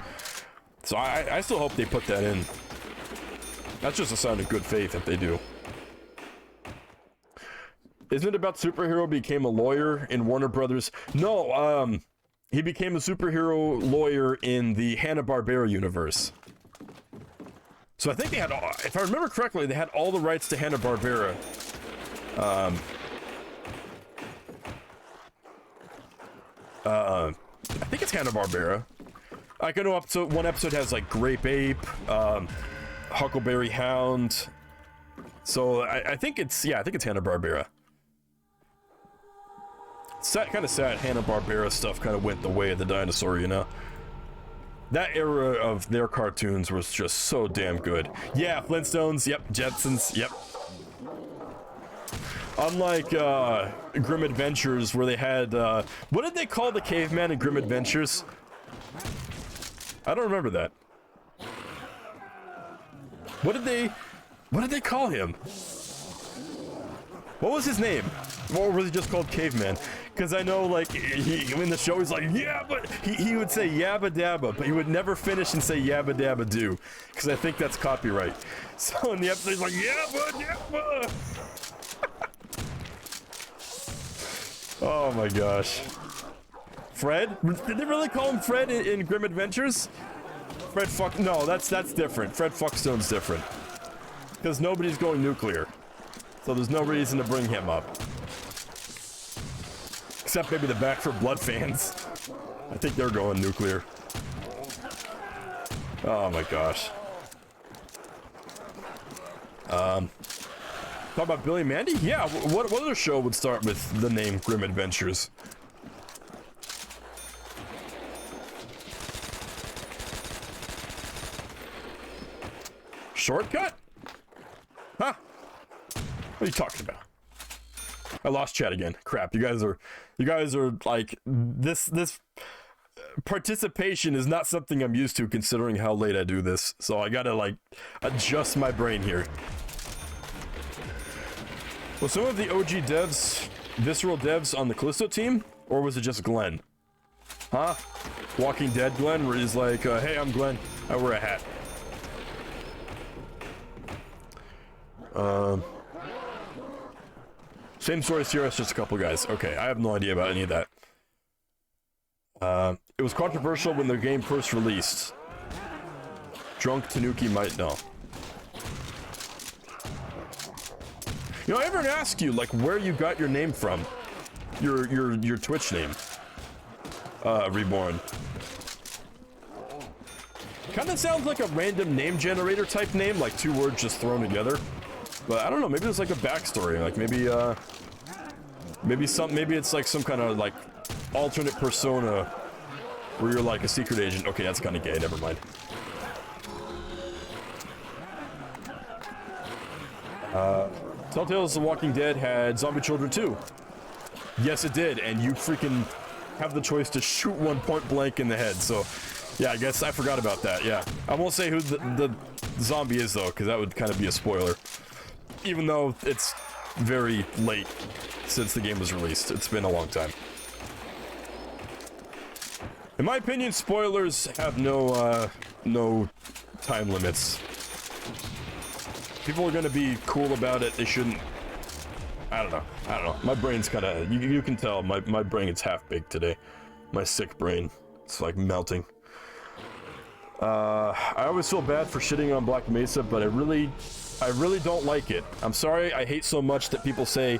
Speaker 1: So I still hope they put that in. That's just a sign of good faith if they do. Isn't it about superhero became a lawyer in Warner Brothers? No, he became a superhero lawyer in the Hanna-Barbera universe. So I think they had, if I remember correctly, they had all the rights to Hanna-Barbera. I think it's Hanna-Barbera. Like, I know one episode has, like, Grape Ape, Huckleberry Hound. So I think it's, yeah, I think it's Hanna-Barbera. It's kind of sad Hanna-Barbera stuff kind of went the way of the dinosaur, you know? That era of their cartoons was just so damn good. Yeah, Flintstones, yep, Jetsons, yep. Unlike Grim Adventures, where they had, what did they call the caveman in Grim Adventures? I don't remember that. What did they call him? What was his name? Or was he just called Caveman? Because I know, like, in the show he's like, yeah, but he would say yabba dabba, but he would never finish and say yabba dabba do, because I think that's copyright. So in the episode he's like, yabba dabba. Oh my gosh. Fred? Did they really call him Fred in Grim Adventures? Fred Fuck... No, that's different. Fred Fuckstone's different. Because nobody's going nuclear. So there's no reason to bring him up. Except maybe the Back for Blood fans. I think they're going nuclear. Oh my gosh. Talk about Billy and Mandy? Yeah, what other show would start with the name Grim Adventures? Shortcut? Huh? What are you talking about? I lost chat again. Crap, you guys are like, this participation is not something I'm used to considering how late I do this. So I gotta like adjust my brain here. Was some of the OG devs visceral devs on the Callisto team, or was it just Glenn? Huh? Walking Dead Glenn, where he's like, hey, I'm Glenn, I wear a hat. Same story as Sierra's, just a couple guys. Okay, I have no idea about any of that. It was controversial when the game first released. Drunk Tanuki might know. You know, I ever ask you like where you got your name from? Your Twitch name. Reborn. Kinda sounds like a random name generator type name, like two words just thrown together. But I don't know, maybe there's like a backstory, like maybe maybe it's like some kind of like alternate persona where you're like a secret agent. Okay, that's kind of gay, never mind. Telltale's The Walking Dead had zombie children too. Yes, it did, and you freaking have the choice to shoot one point blank in the head, so yeah, I guess I forgot about that, yeah. I won't say who the zombie is though, because that would kind of be a spoiler. Even though it's very late since the game was released. It's been a long time. In my opinion, spoilers have no time limits. People are gonna be cool about it. They shouldn't. I don't know. My brain's kind of, you can tell my brain is half baked today. My sick brain. It's like melting. I always feel bad for shitting on Black Mesa, but I really don't like it. I'm sorry, I hate so much that people say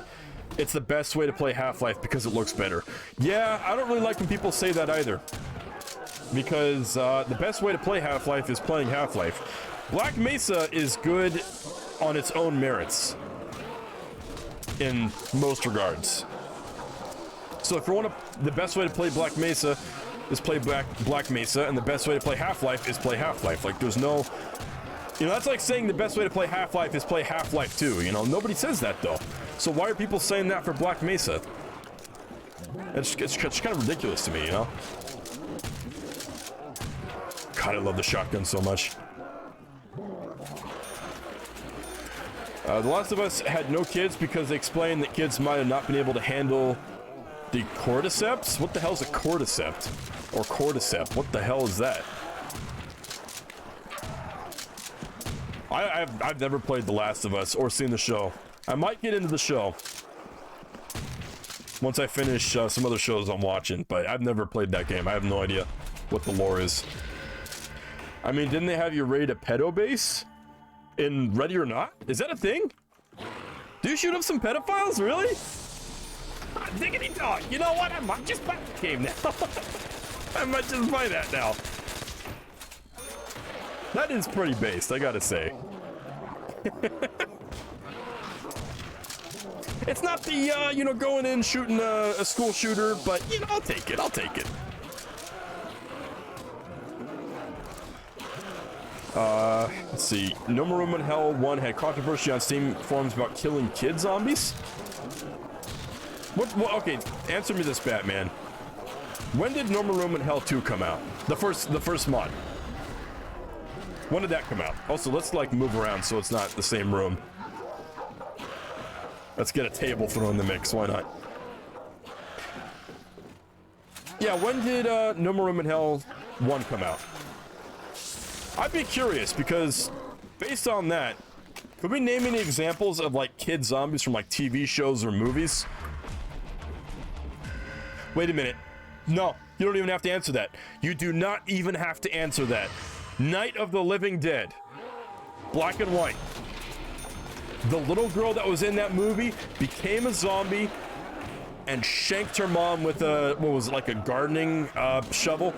Speaker 1: it's the best way to play Half-Life because it looks better. Yeah, I don't really like when people say that either. Because the best way to play Half-Life is playing Half-Life. Black Mesa is good on its own merits. In most regards. So if you want the best way to play Black Mesa is play Black Mesa, and the best way to play Half-Life is play Half-Life. Like, there's no... You know, that's like saying the best way to play Half-Life is play Half-Life 2, you know? Nobody says that, though. So why are people saying that for Black Mesa? It's kind of ridiculous to me, you know? God, I love the shotgun so much. The Last of Us had no kids because they explained that kids might have not been able to handle the cordyceps? What the hell is a cordyceps? Or cordyceps? What the hell is that? I've never played The Last of Us or seen the show. I might get into the show once I finish some other shows I'm watching, but I've never played that game. I have no idea what the lore is. I mean, didn't they have you raid a pedo base in Ready or Not? Is that a thing? Do you shoot up some pedophiles, really? Diggity dog. You know what? I might just buy the game now. I might just buy that now. That is pretty based, I gotta say. It's not the, you know, going in shooting a school shooter, but, you know, I'll take it. Let's see. No More Room in Hell 1 had controversy on Steam forums about killing kid zombies. What, okay, answer me this, Batman. When did No More Room in Hell 2 come out? The first mod. When did that come out? Also, let's like move around so it's not the same room. Let's get a table thrown in the mix, why not? Yeah, when did No More Room in Hell 1 come out? I'd be curious because based on that, could we name any examples of like kid zombies from like TV shows or movies? Wait a minute. No, you don't even have to answer that. You do not even have to answer that. Night of the Living Dead. Black and white. The little girl that was in that movie became a zombie and shanked her mom with a, what was it, like a gardening shovel.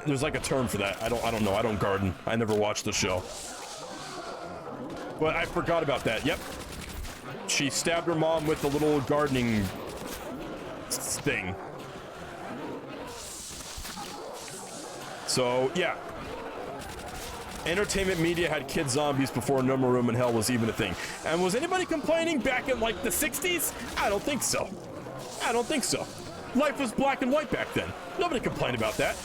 Speaker 1: There's like a term for that. I don't know. I don't garden. I never watched the show. But I forgot about that. Yep. She stabbed her mom with a little gardening thing. So, yeah. Entertainment media had kid zombies before No More Room in Hell was even a thing. And was anybody complaining back in like the 60s? I don't think so. I don't think so. Life was black and white back then. Nobody complained about that.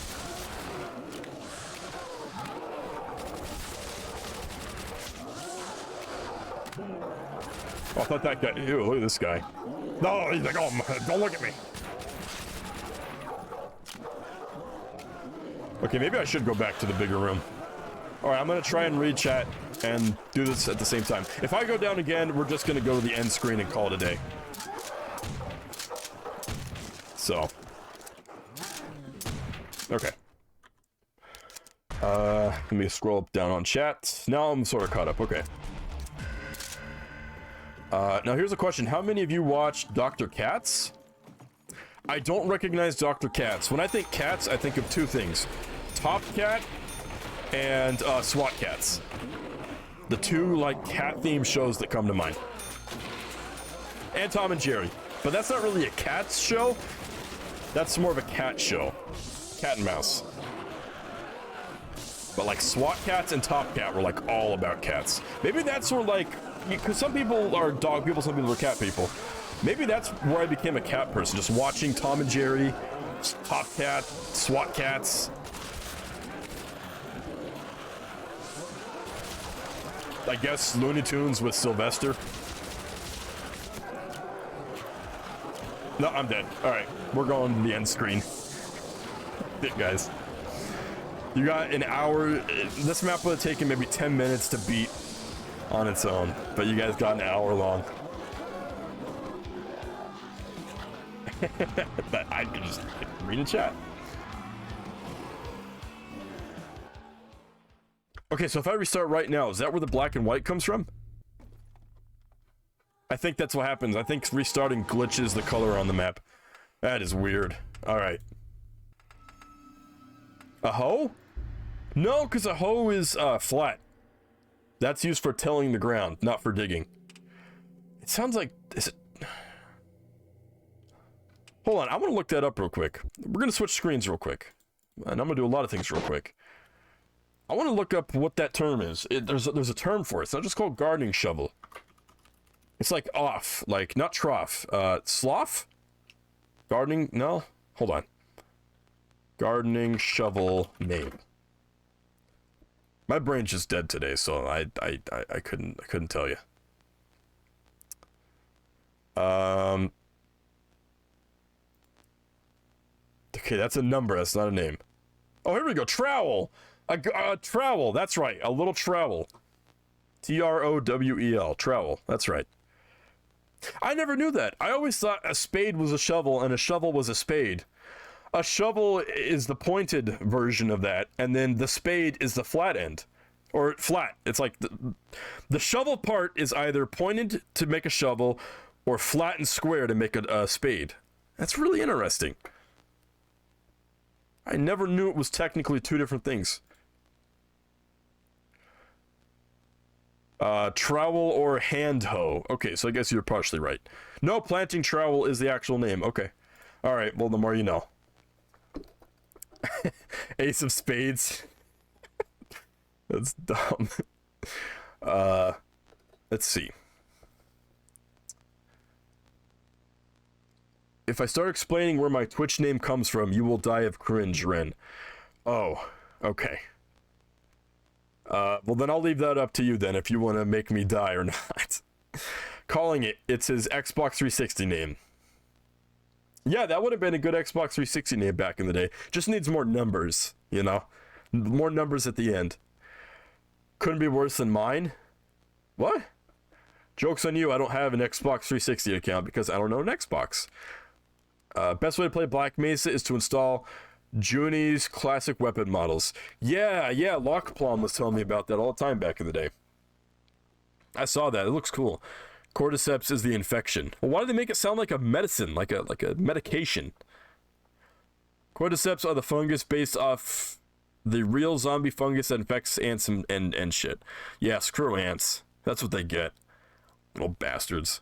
Speaker 1: Oh, I thought that guy, ew, look at this guy. No, he's like, oh, don't look at me. Okay, maybe I should go back to the bigger room. All right, I'm gonna try and read chat and do this at the same time. If I go down again, we're just gonna go to the end screen and call it a day. So. Okay. Let me scroll up down on chat. Now I'm sort of caught up, okay. Now here's a question. How many of you watched Dr. Katz? I don't recognize Dr. Katz. When I think cats, I think of two things. Top Cat and SWAT Cats. The two, like, cat-themed shows that come to mind. And Tom and Jerry. But that's not really a cats show. That's more of a cat show. Cat and mouse. But, like, SWAT Cats and Top Cat were, like, all about cats. Maybe that's where, like... Because some people are dog people, some people are cat people. Maybe that's where I became a cat person. Just watching Tom and Jerry, Top Cat, SWAT Cats. I guess Looney Tunes with Sylvester. No, I'm dead. All right, we're going to the end screen. Guys. You got an hour. This map would have taken maybe 10 minutes to beat on its own, but you guys got an hour long. But I could just read a chat. Okay, so if I restart right now, is that where the black and white comes from? I think that's what happens. I think restarting glitches the color on the map. That is weird. Alright. A hoe? No, because a hoe is flat. That's used for tilling the ground, not for digging. It sounds like... Is it... Hold on, I want to look that up real quick. We're going to switch screens real quick. And I'm going to do a lot of things real quick. I want to look up what that term is. There's a term for it. It's not just called gardening shovel. It's like off, like not trough. Slough? Gardening? No? Hold on. Gardening shovel name. My brain's just dead today, so I couldn't tell you. Okay, that's a number. That's not a name. Oh, here we go. Trowel. A trowel. That's right. A little trowel. Trowel. Trowel. That's right. I never knew that. I always thought a spade was a shovel and a shovel was a spade. A shovel is the pointed version of that, and then the spade is the flat end. Or flat. It's like the shovel part is either pointed to make a shovel or flat and square to make a spade. That's really interesting. I never knew it was technically two different things. Trowel or hand hoe. Okay, so I guess you're partially right. No, planting trowel is the actual name. Okay. Alright, well, the more you know. Ace of spades. That's dumb. Let's see. If I start explaining where my Twitch name comes from, you will die of cringe, Ren. Oh, okay. Well, then I'll leave that up to you then, if you want to make me die or not. Calling it, it's his Xbox 360 name. Yeah, that would have been a good Xbox 360 name back in the day. Just needs more numbers, you know? More numbers at the end. Couldn't be worse than mine? What? Joke's on you, I don't have an Xbox 360 account because I don't own an Xbox. Best way to play Black Mesa is to install Junie's classic weapon models. Yeah, Lockplum was telling me about that all the time back in the day. I saw that, it looks cool. Cordyceps is the infection. Well, why do they make it sound like a medicine, like a medication? Cordyceps are the fungus based off the real zombie fungus that infects ants and shit. Yeah, screw ants. That's what they get. Little bastards.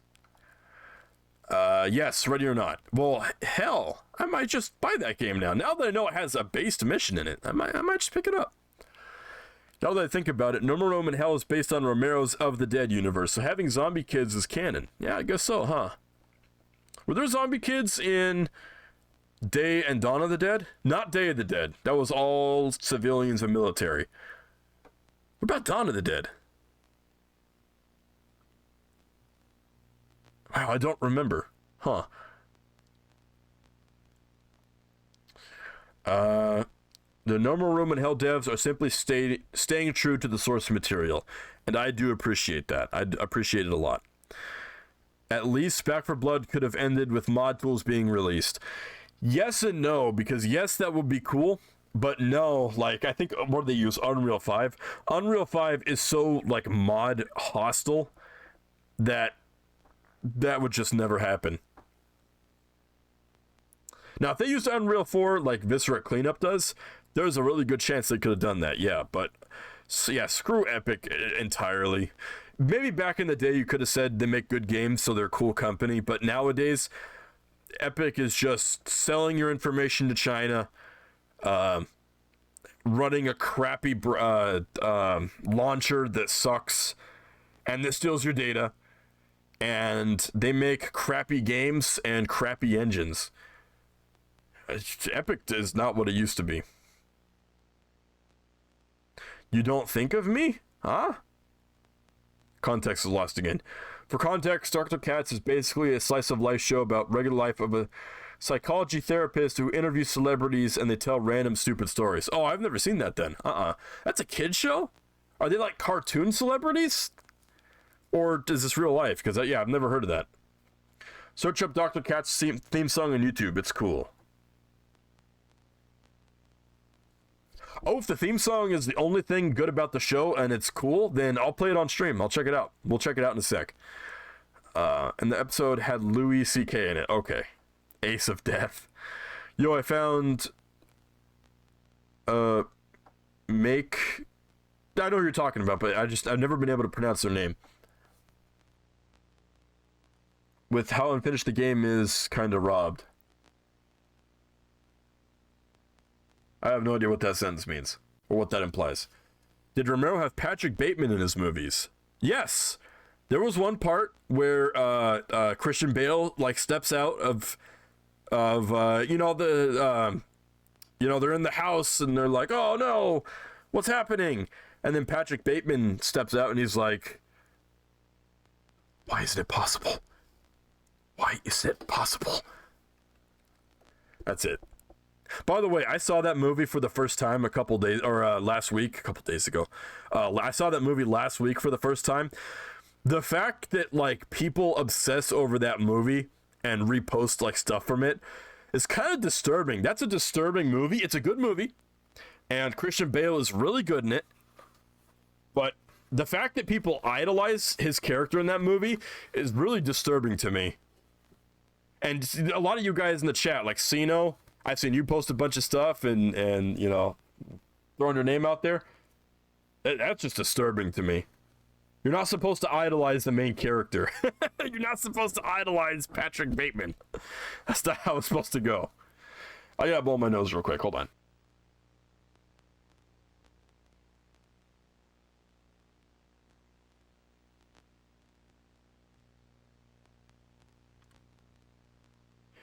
Speaker 1: Yes, ready or not. Well, hell, I might just buy that game now. Now that I know it has a based mission in it, I might just pick it up. Now that I think about it, No More Room in Hell is based on Romero's Of the Dead universe, so having zombie kids is canon. Yeah, I guess so, huh? Were there zombie kids in Day and Dawn of the Dead? Not Day of the Dead. That was all civilians and military. What about Dawn of the Dead? Wow, I don't remember. Huh. The No More Room in Hell devs are simply staying true to the source material, and I do appreciate that. I appreciate it a lot. At least Back 4 Blood could have ended with mod tools being released. Yes and no, because yes, that would be cool, but no, like, I think, what do they use? Unreal 5? Unreal 5 is so, like, mod hostile that would just never happen. Now, if they used Unreal 4 like Viscera Cleanup does, there's a really good chance they could have done that, yeah. But, so yeah, screw Epic entirely. Maybe back in the day you could have said they make good games, so they're a cool company, but nowadays, Epic is just selling your information to China, running a crappy launcher that sucks, and that steals your data, and they make crappy games and crappy engines. Epic is not what it used to be. You don't think of me? Huh? Context is lost again. For context, Dr. Katz is basically a slice of life show about regular life of a psychology therapist who interviews celebrities and they tell random stupid stories. Oh, I've never seen that then. That's a kid's show? Are they like cartoon celebrities? Or is this real life? Because, yeah, I've never heard of that. Search up Dr. Katz's theme song on YouTube. It's cool. Oh, if the theme song is the only thing good about the show and it's cool, then I'll play it on stream. I'll check it out. We'll check it out in a sec. And the episode had Louis C.K. in it. Okay. Ace of Death. Yo, I found... Make... I know who you're talking about, but I've never been able to pronounce their name. With how unfinished the game is, kind of robbed. I have no idea what that sentence means, or what that implies. Did Romero have Patrick Bateman in his movies? Yes! There was one part where Christian Bale, like, steps out of you know, they're in the house, and they're like, oh no, what's happening? And then Patrick Bateman steps out, and he's like, why isn't it possible? Why is it possible? That's it. By the way, I saw that movie for the first time a couple days ago. I saw that movie last week for the first time. The fact that, like, people obsess over that movie and repost, like, stuff from it is kind of disturbing. That's a disturbing movie. It's a good movie, and Christian Bale is really good in it. But the fact that people idolize his character in that movie is really disturbing to me. And a lot of you guys in the chat, like Sino, I've seen you post a bunch of stuff and you know, throwing your name out there. That's just disturbing to me. You're not supposed to idolize the main character. You're not supposed to idolize Patrick Bateman. That's not how it's supposed to go. I gotta blow my nose real quick. Hold on.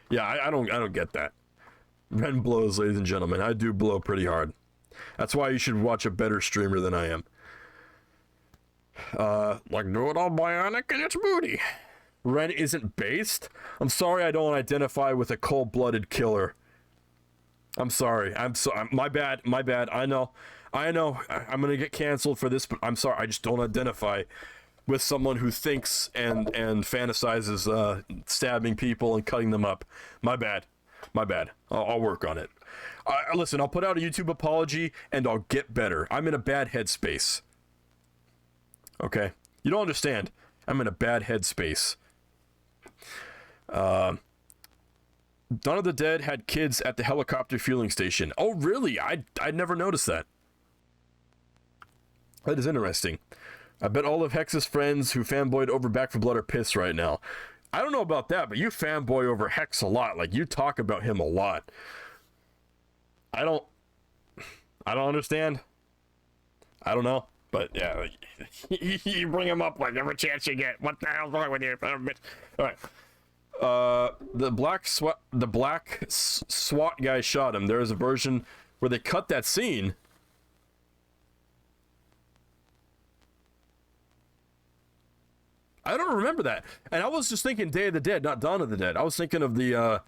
Speaker 1: Yeah, I don't get that. Ren blows, ladies and gentlemen. I do blow pretty hard. That's why you should watch a better streamer than I am. Like, do it all bionic and it's booty. Ren isn't based? I'm sorry I don't identify with a cold-blooded killer. I'm sorry. My bad. I know. I'm gonna get canceled for this, but I'm sorry. I just don't identify with someone who thinks and fantasizes stabbing people and cutting them up. My bad. I'll work on it. Listen, I'll put out a YouTube apology and I'll get better. I'm in a bad headspace. Okay? You don't understand. I'm in a bad headspace. Dawn of the Dead had kids at the helicopter fueling station. Oh, really? I'd never noticed that. That is interesting. I bet all of Hex's friends who fanboyed over Back 4 Blood are pissed right now. I don't know about that, but you fanboy over Hex a lot. Like, you talk about him a lot. I don't understand. I don't know. But, yeah, you bring him up like every chance you get. What the hell's wrong with you? Alright. The black SWAT guy shot him. There is a version where they cut that scene. I don't remember that. And I was just thinking Day of the Dead, not Dawn of the Dead. I was thinking of the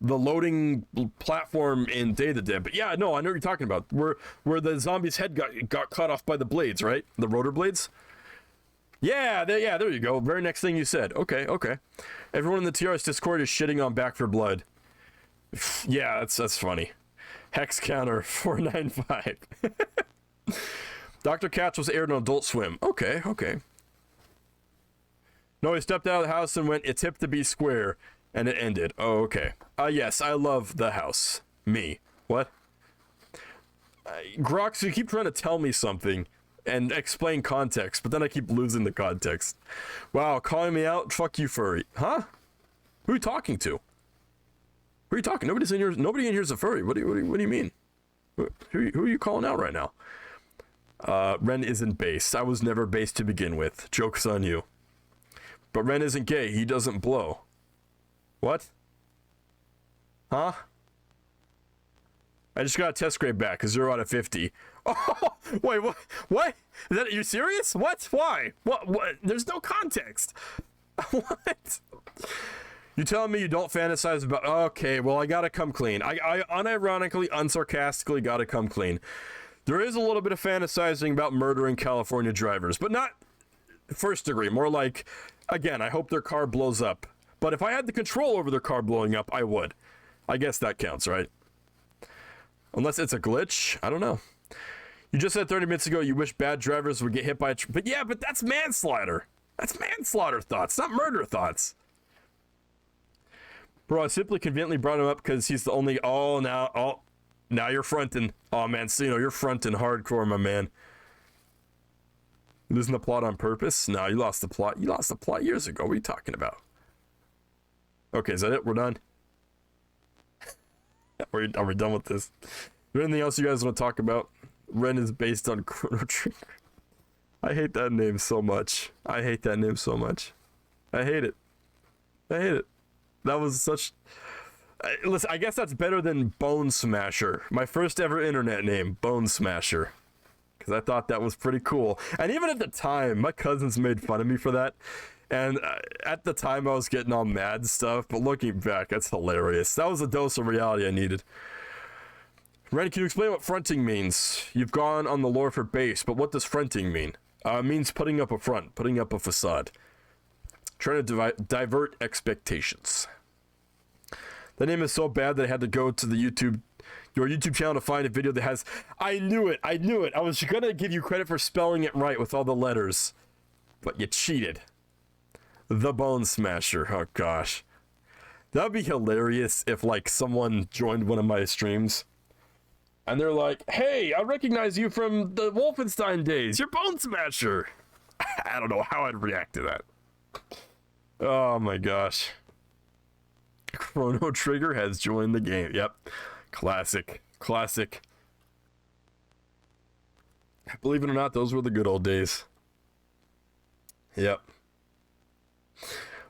Speaker 1: loading platform in Day of the Dead. But yeah, no, I know what you're talking about. Where the zombie's head got cut off by the blades, right? The rotor blades. Yeah, there you go. Very next thing you said. Okay. Everyone in the TRS Discord is shitting on Back 4 Blood. Yeah, that's funny. Hex counter 495. Dr. Katz was aired on Adult Swim. Okay. No, he stepped out of the house and went, "It's hip to be square," and it ended. Oh, okay. Yes, I love the house. Me. What? Grox, you keep trying to tell me something and explain context, but then I keep losing the context. Wow, calling me out? Fuck you, furry. Huh? Who are you talking to? Who are you talking? Nobody in here is a furry. What do you mean? Who are you calling out right now? Ren isn't based. I was never based to begin with. Joke's on you. But Ren isn't gay. He doesn't blow. What? Huh? I just got a test grade back, a 0 out of 50. Oh, wait, what? Is that, are you serious? What? Why? What? There's no context. What? You telling me you don't fantasize about... Okay, well, I gotta come clean. I unironically, unsarcastically gotta come clean. There is a little bit of fantasizing about murdering California drivers, but not first degree. More like... Again, I hope their car blows up. But if I had the control over their car blowing up, I would. I guess that counts, right? Unless it's a glitch. I don't know. You just said 30 minutes ago you wish bad drivers would get hit by a... But yeah, but that's manslaughter. That's manslaughter thoughts, not murder thoughts. Bro, I simply conveniently brought him up because he's the only... now you're fronting. Oh, man, so, you're fronting hardcore, my man. Losing the plot on purpose? No, you lost the plot. You lost the plot years ago. What are you talking about? Okay, is that it? We're done? Are we done with this? Is there anything else you guys want to talk about? Ren is based on Chrono Trigger. I hate that name so much. I hate it. That was such... Listen, I guess that's better than Bone Smasher. My first ever internet name, Bone Smasher. Because I thought that was pretty cool. And even at the time, my cousins made fun of me for that. And at the time, I was getting all mad and stuff. But looking back, that's hilarious. That was a dose of reality I needed. Ren, can you explain what fronting means? You've gone on the lore for base, but what does fronting mean? It means putting up a front, putting up a facade. Trying to divert expectations. The name is so bad that I had to go to your YouTube channel to find a video that has... I knew it. I was gonna give you credit for spelling it right with all the letters. But you cheated. The Bone Smasher. Oh, gosh. That would be hilarious if, like, someone joined one of my streams. And they're like, "Hey, I recognize you from the Wolfenstein days. You're Bone Smasher." I don't know how I'd react to that. Oh, my gosh. Chrono Trigger has joined the game. Yep. Classic. Believe it or not, those were the good old days. Yep.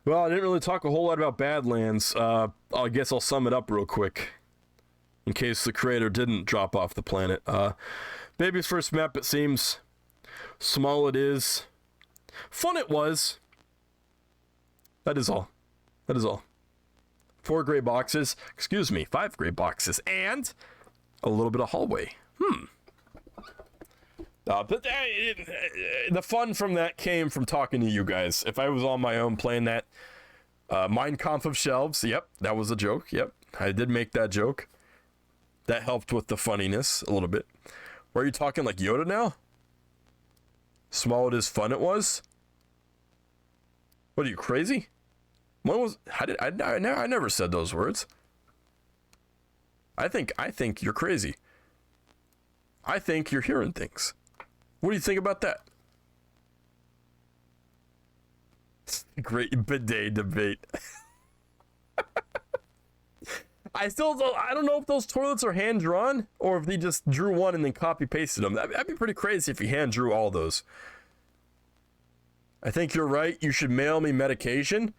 Speaker 1: Well, I didn't really talk a whole lot about Badlands. I guess I'll sum it up real quick. In case the creator didn't drop off the planet. Baby's first map, it seems. Small it is. Fun it was. That is all. 4 gray boxes. Excuse me, 5 gray boxes. And a little bit of hallway. But the fun from that came from talking to you guys. If I was on my own playing that Mein Kampf of shelves, yep, that was a joke. Yep, I did make that joke. That helped with the funniness a little bit. Why are you talking like Yoda now? Small it is, fun it was? What are you, crazy? When was, how did, I never said those words. I think you're crazy. I think you're hearing things. What do you think about that? Great bidet debate. I don't know if those toilets are hand drawn or if they just drew one and then copy pasted them. That'd be pretty crazy if you hand drew all those. I think you're right. You should mail me medication.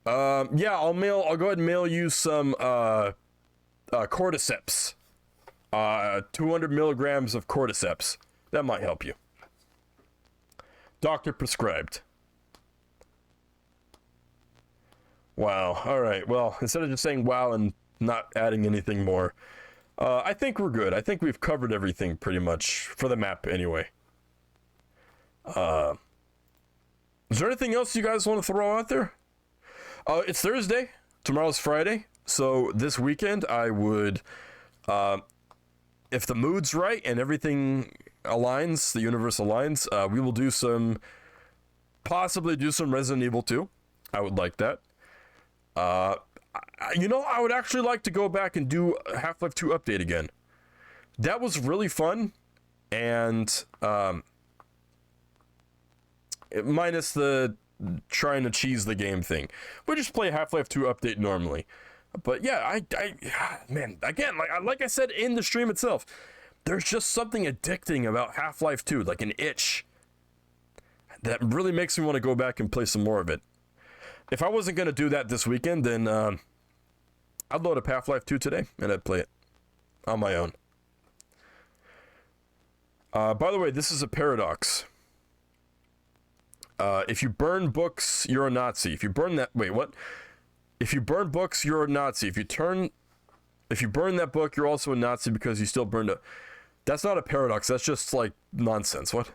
Speaker 1: Yeah, I'll go ahead and mail you some cordyceps. 200 milligrams of cordyceps. That might help you. Doctor prescribed. Wow. All right. Well, instead of just saying wow and not adding anything more, I think we're good. I think we've covered everything pretty much for the map anyway. Is there anything else you guys want to throw out there? It's Thursday. Tomorrow's Friday. So this weekend I would, if the mood's right and everything aligns, the universe aligns, we will possibly do some Resident Evil 2. I would like that. I would actually like to go back and do Half-Life 2 update again. That was really fun, and minus the trying to cheese the game thing. We just play Half-Life 2 update normally. But yeah, man, again, like I said in the stream itself, there's just something addicting about Half-Life 2, like an itch, that really makes me want to go back and play some more of it. If I wasn't going to do that this weekend, then I'd load up Half-Life 2 today, and I'd play it on my own. By the way, this is a paradox. If you burn books, you're a Nazi. If you burn that... Wait, what? If you burn books, you're a Nazi. If you burn that book, you're also a Nazi because you still burned it. That's not a paradox. That's just, like, nonsense. What?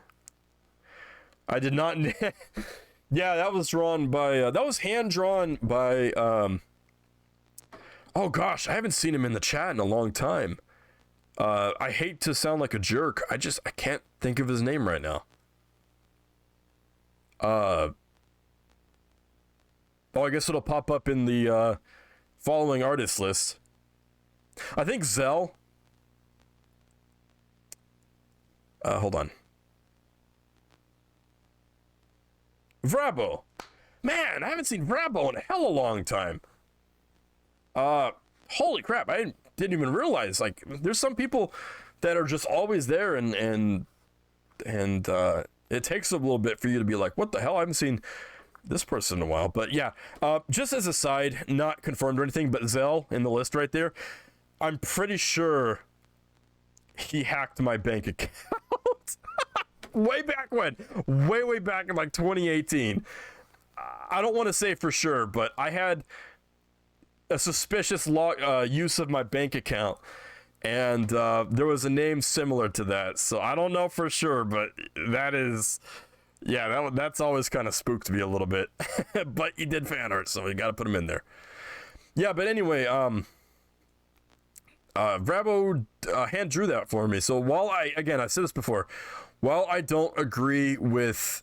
Speaker 1: I did not... Yeah, that was drawn by... that was hand-drawn by... Oh, gosh. I haven't seen him in the chat in a long time. I hate to sound like a jerk. I can't think of his name right now. Oh, I guess it'll pop up in the following artist list. I think Zell. Hold on. Vrabo. Man, I haven't seen Vrabo in a hell of a long time. Holy crap, I didn't even realize, like, there's some people that are just always there, and it takes a little bit for you to be like, what the hell, I haven't seen this person in a while. But yeah, just as a side, not confirmed or anything, but Zell in the list right there, I'm pretty sure he hacked my bank account. Way back when, way back in like 2018. I don't want to say for sure, but I had a suspicious use of my bank account, and there was a name similar to that. So I don't know for sure, but that is, yeah, that's always kind of spooked me a little bit. But he did fan art, so we got to put him in there. Yeah, but anyway, Vrabo hand drew that for me. So while I've said this before, while I don't agree with,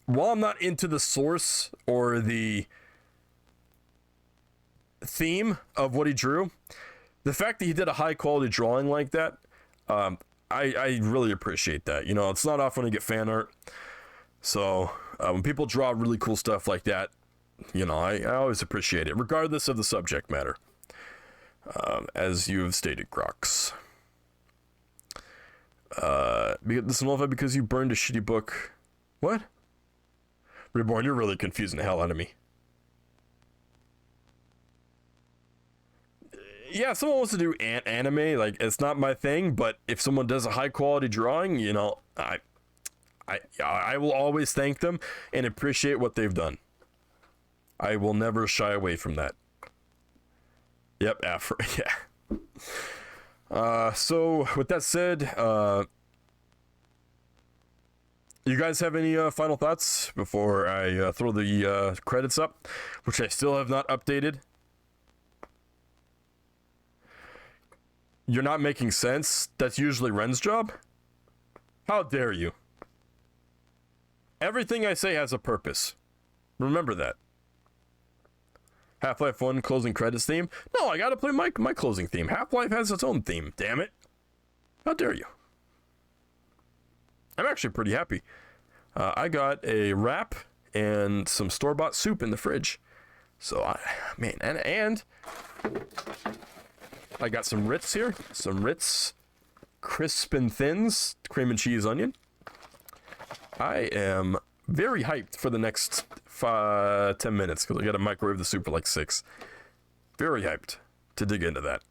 Speaker 1: while I'm not into the source or the theme of what he drew, the fact that he did a high quality drawing like that, I really appreciate that. You know, it's not often to get fan art. So when people draw really cool stuff like that, you know, I always appreciate it, regardless of the subject matter. As you have stated, Crocs. Disqualified because you burned a shitty book. What? Reborn, you're really confusing the hell out of me. Yeah, if someone wants to do anime, like, it's not my thing, but if someone does a high quality drawing, you know, I will always thank them and appreciate what they've done. I will never shy away from that. Yep, Afro, yeah. So with that said, you guys have any final thoughts before I throw the credits up, which I still have not updated? You're not making sense? That's usually Ren's job? How dare you? Everything I say has a purpose. Remember that. Half-Life 1 closing credits theme? No, I gotta play my closing theme. Half-Life has its own theme, damn it. How dare you? I'm actually pretty happy. I got a wrap and some store-bought soup in the fridge. So, man, and I got some Ritz here. Some Ritz crisp and thins, cream and cheese onion. I am very hyped for the next 10 minutes because I got to microwave the soup for like 6. Very hyped to dig into that.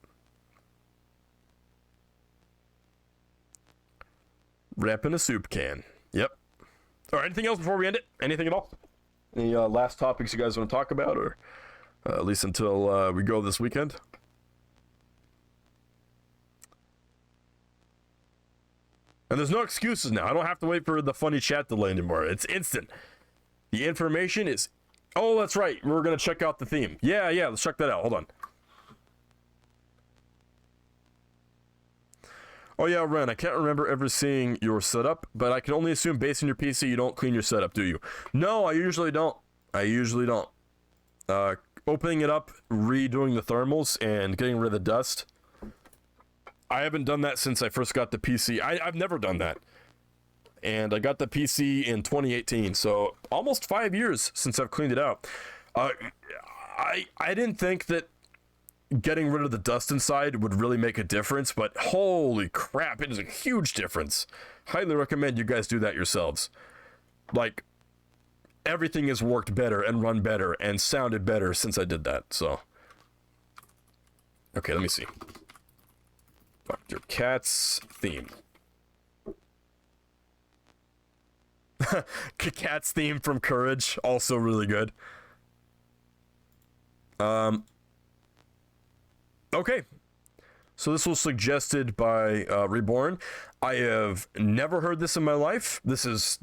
Speaker 1: Wrap in a soup can. Yep. All right, anything else before we end it? Anything at all? Any last topics you guys want to talk about, or at least until we go this weekend? And there's no excuses now. I don't have to wait for the funny chat delay anymore. It's instant. The information is... Oh, that's right. We're going to check out the theme. Yeah, let's check that out. Hold on. Oh yeah, Ren, I can't remember ever seeing your setup, but I can only assume based on your PC you don't clean your setup, do you? No, I usually don't. Opening it up, redoing the thermals, and getting rid of the dust. I haven't done that since I first got the PC. I've never done that. And I got the PC in 2018, so almost 5 years since I've cleaned it out. I didn't think that getting rid of the dust inside would really make a difference, but holy crap, it is a huge difference. Highly recommend you guys do that yourselves. Like, everything has worked better and run better and sounded better since I did that, so. Okay, let me see. Dr. Cat's theme. Cat's theme from Courage, also really good. Okay, so this was suggested by Reborn. I have never heard this in my life. This is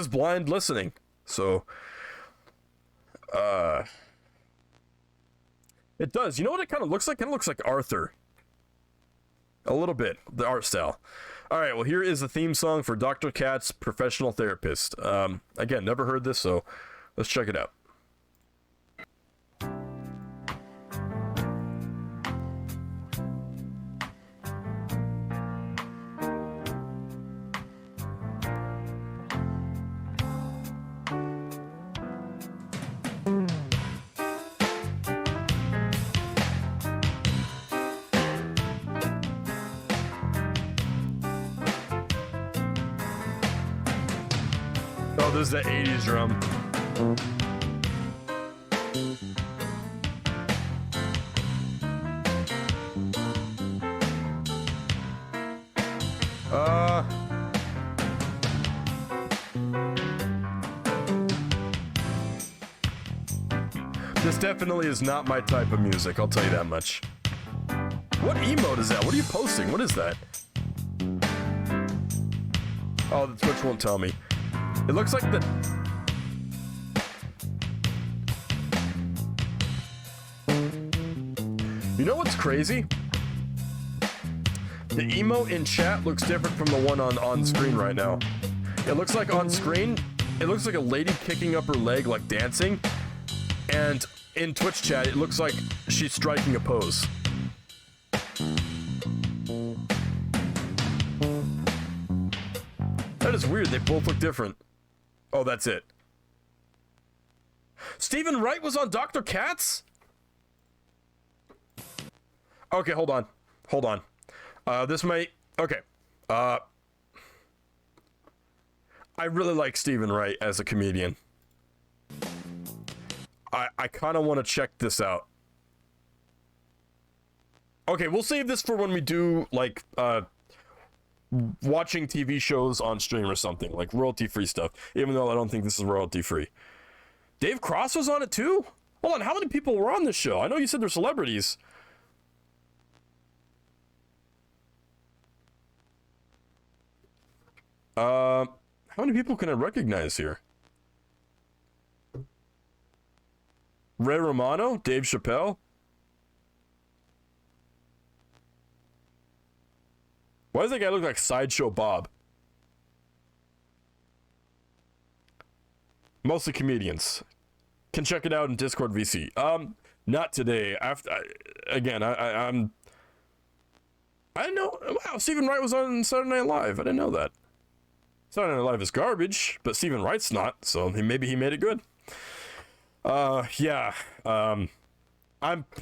Speaker 1: blind listening. So, it does. You know what it kind of looks like? It kind of looks like Arthur. A little bit, the art style. All right, well, here is the theme song for Dr. Katz, Professional Therapist. Again, never heard this, so let's check it out. Oh, this is the 80s drum. This definitely is not my type of music, I'll tell you that much. What emote is that? What are you posting? What is that? Oh, the Twitch won't tell me. It looks like the... You know what's crazy? The emote in chat looks different from the one on screen right now. It looks like on screen, it looks like a lady kicking up her leg like dancing. And in Twitch chat, it looks like she's striking a pose. That is weird, they both look different. Oh, that's it. Stephen Wright was on Dr. Katz? Okay, hold on. This might... Okay. I really like Stephen Wright as a comedian. I kind of want to check this out. Okay, we'll save this for when we do, like, watching TV shows on stream or something, like royalty-free stuff, even though I don't think this is royalty-free. Dave Cross was on it too? Hold on, how many people were on this show? I know you said they're celebrities. How many people can I recognize here? Ray Romano? Dave Chappelle? Why does that guy look like Sideshow Bob? Mostly comedians. Can check it out in Discord VC. Not today. After I'm. I didn't know. Wow, Stephen Wright was on Saturday Night Live. I didn't know that. Saturday Night Live is garbage, but Stephen Wright's not. So maybe he made it good. Yeah. I'm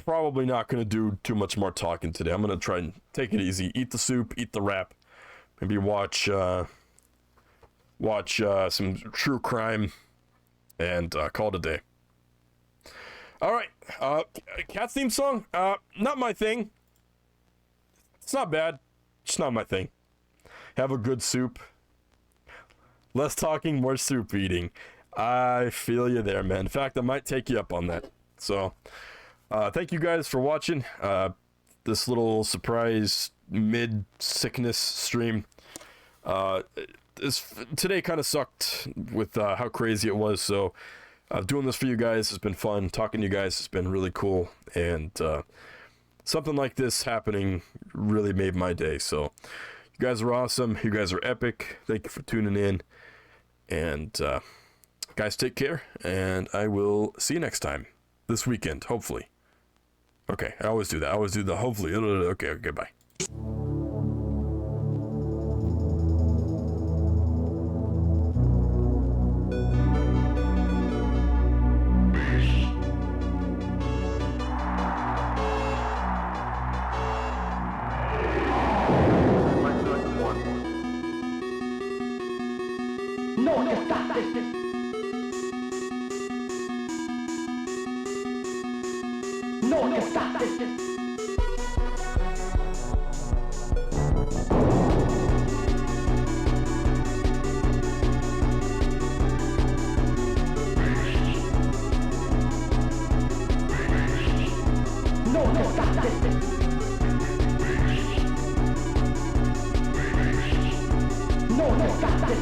Speaker 1: probably not gonna do too much more talking today. I'm gonna try and take it easy. Eat the soup. Eat the wrap. Maybe watch some true crime, and call it a day. All right, Cat's theme song. Not my thing. It's not bad. Just not my thing. Have a good soup. Less talking, more soup eating. I feel you there, man. In fact, I might take you up on that. So, thank you guys for watching this little surprise mid-sickness stream. Today kind of sucked with how crazy it was, so doing this for you guys has been fun. Talking to you guys has been really cool, and something like this happening really made my day. So you guys are awesome. You guys are epic. Thank you for tuning in, and guys, take care, and I will see you next time this weekend, hopefully. Okay, I always do that. I always do the hopefully. Okay, bye.
Speaker 2: No, stop this. No, stop this. No, stop this. No, stop this. No, stop this.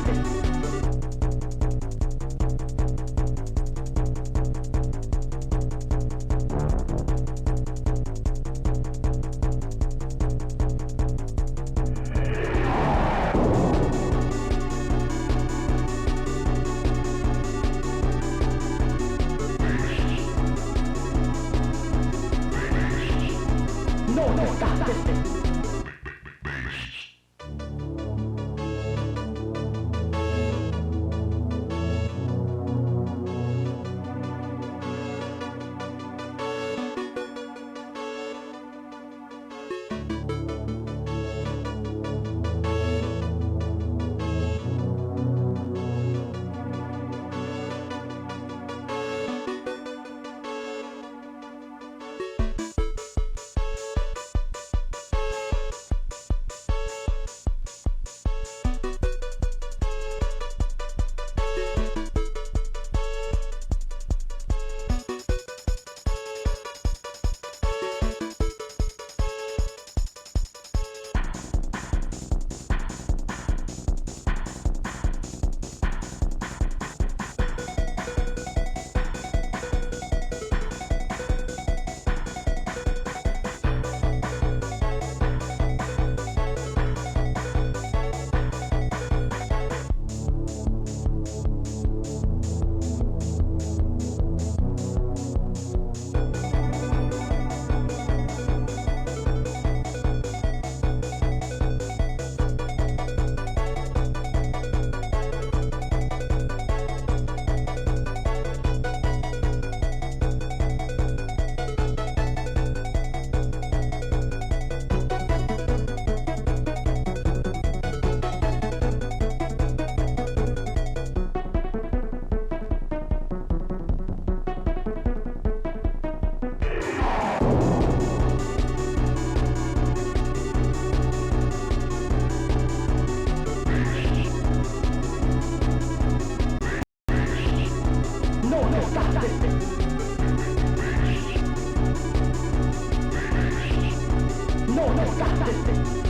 Speaker 2: No, stop this.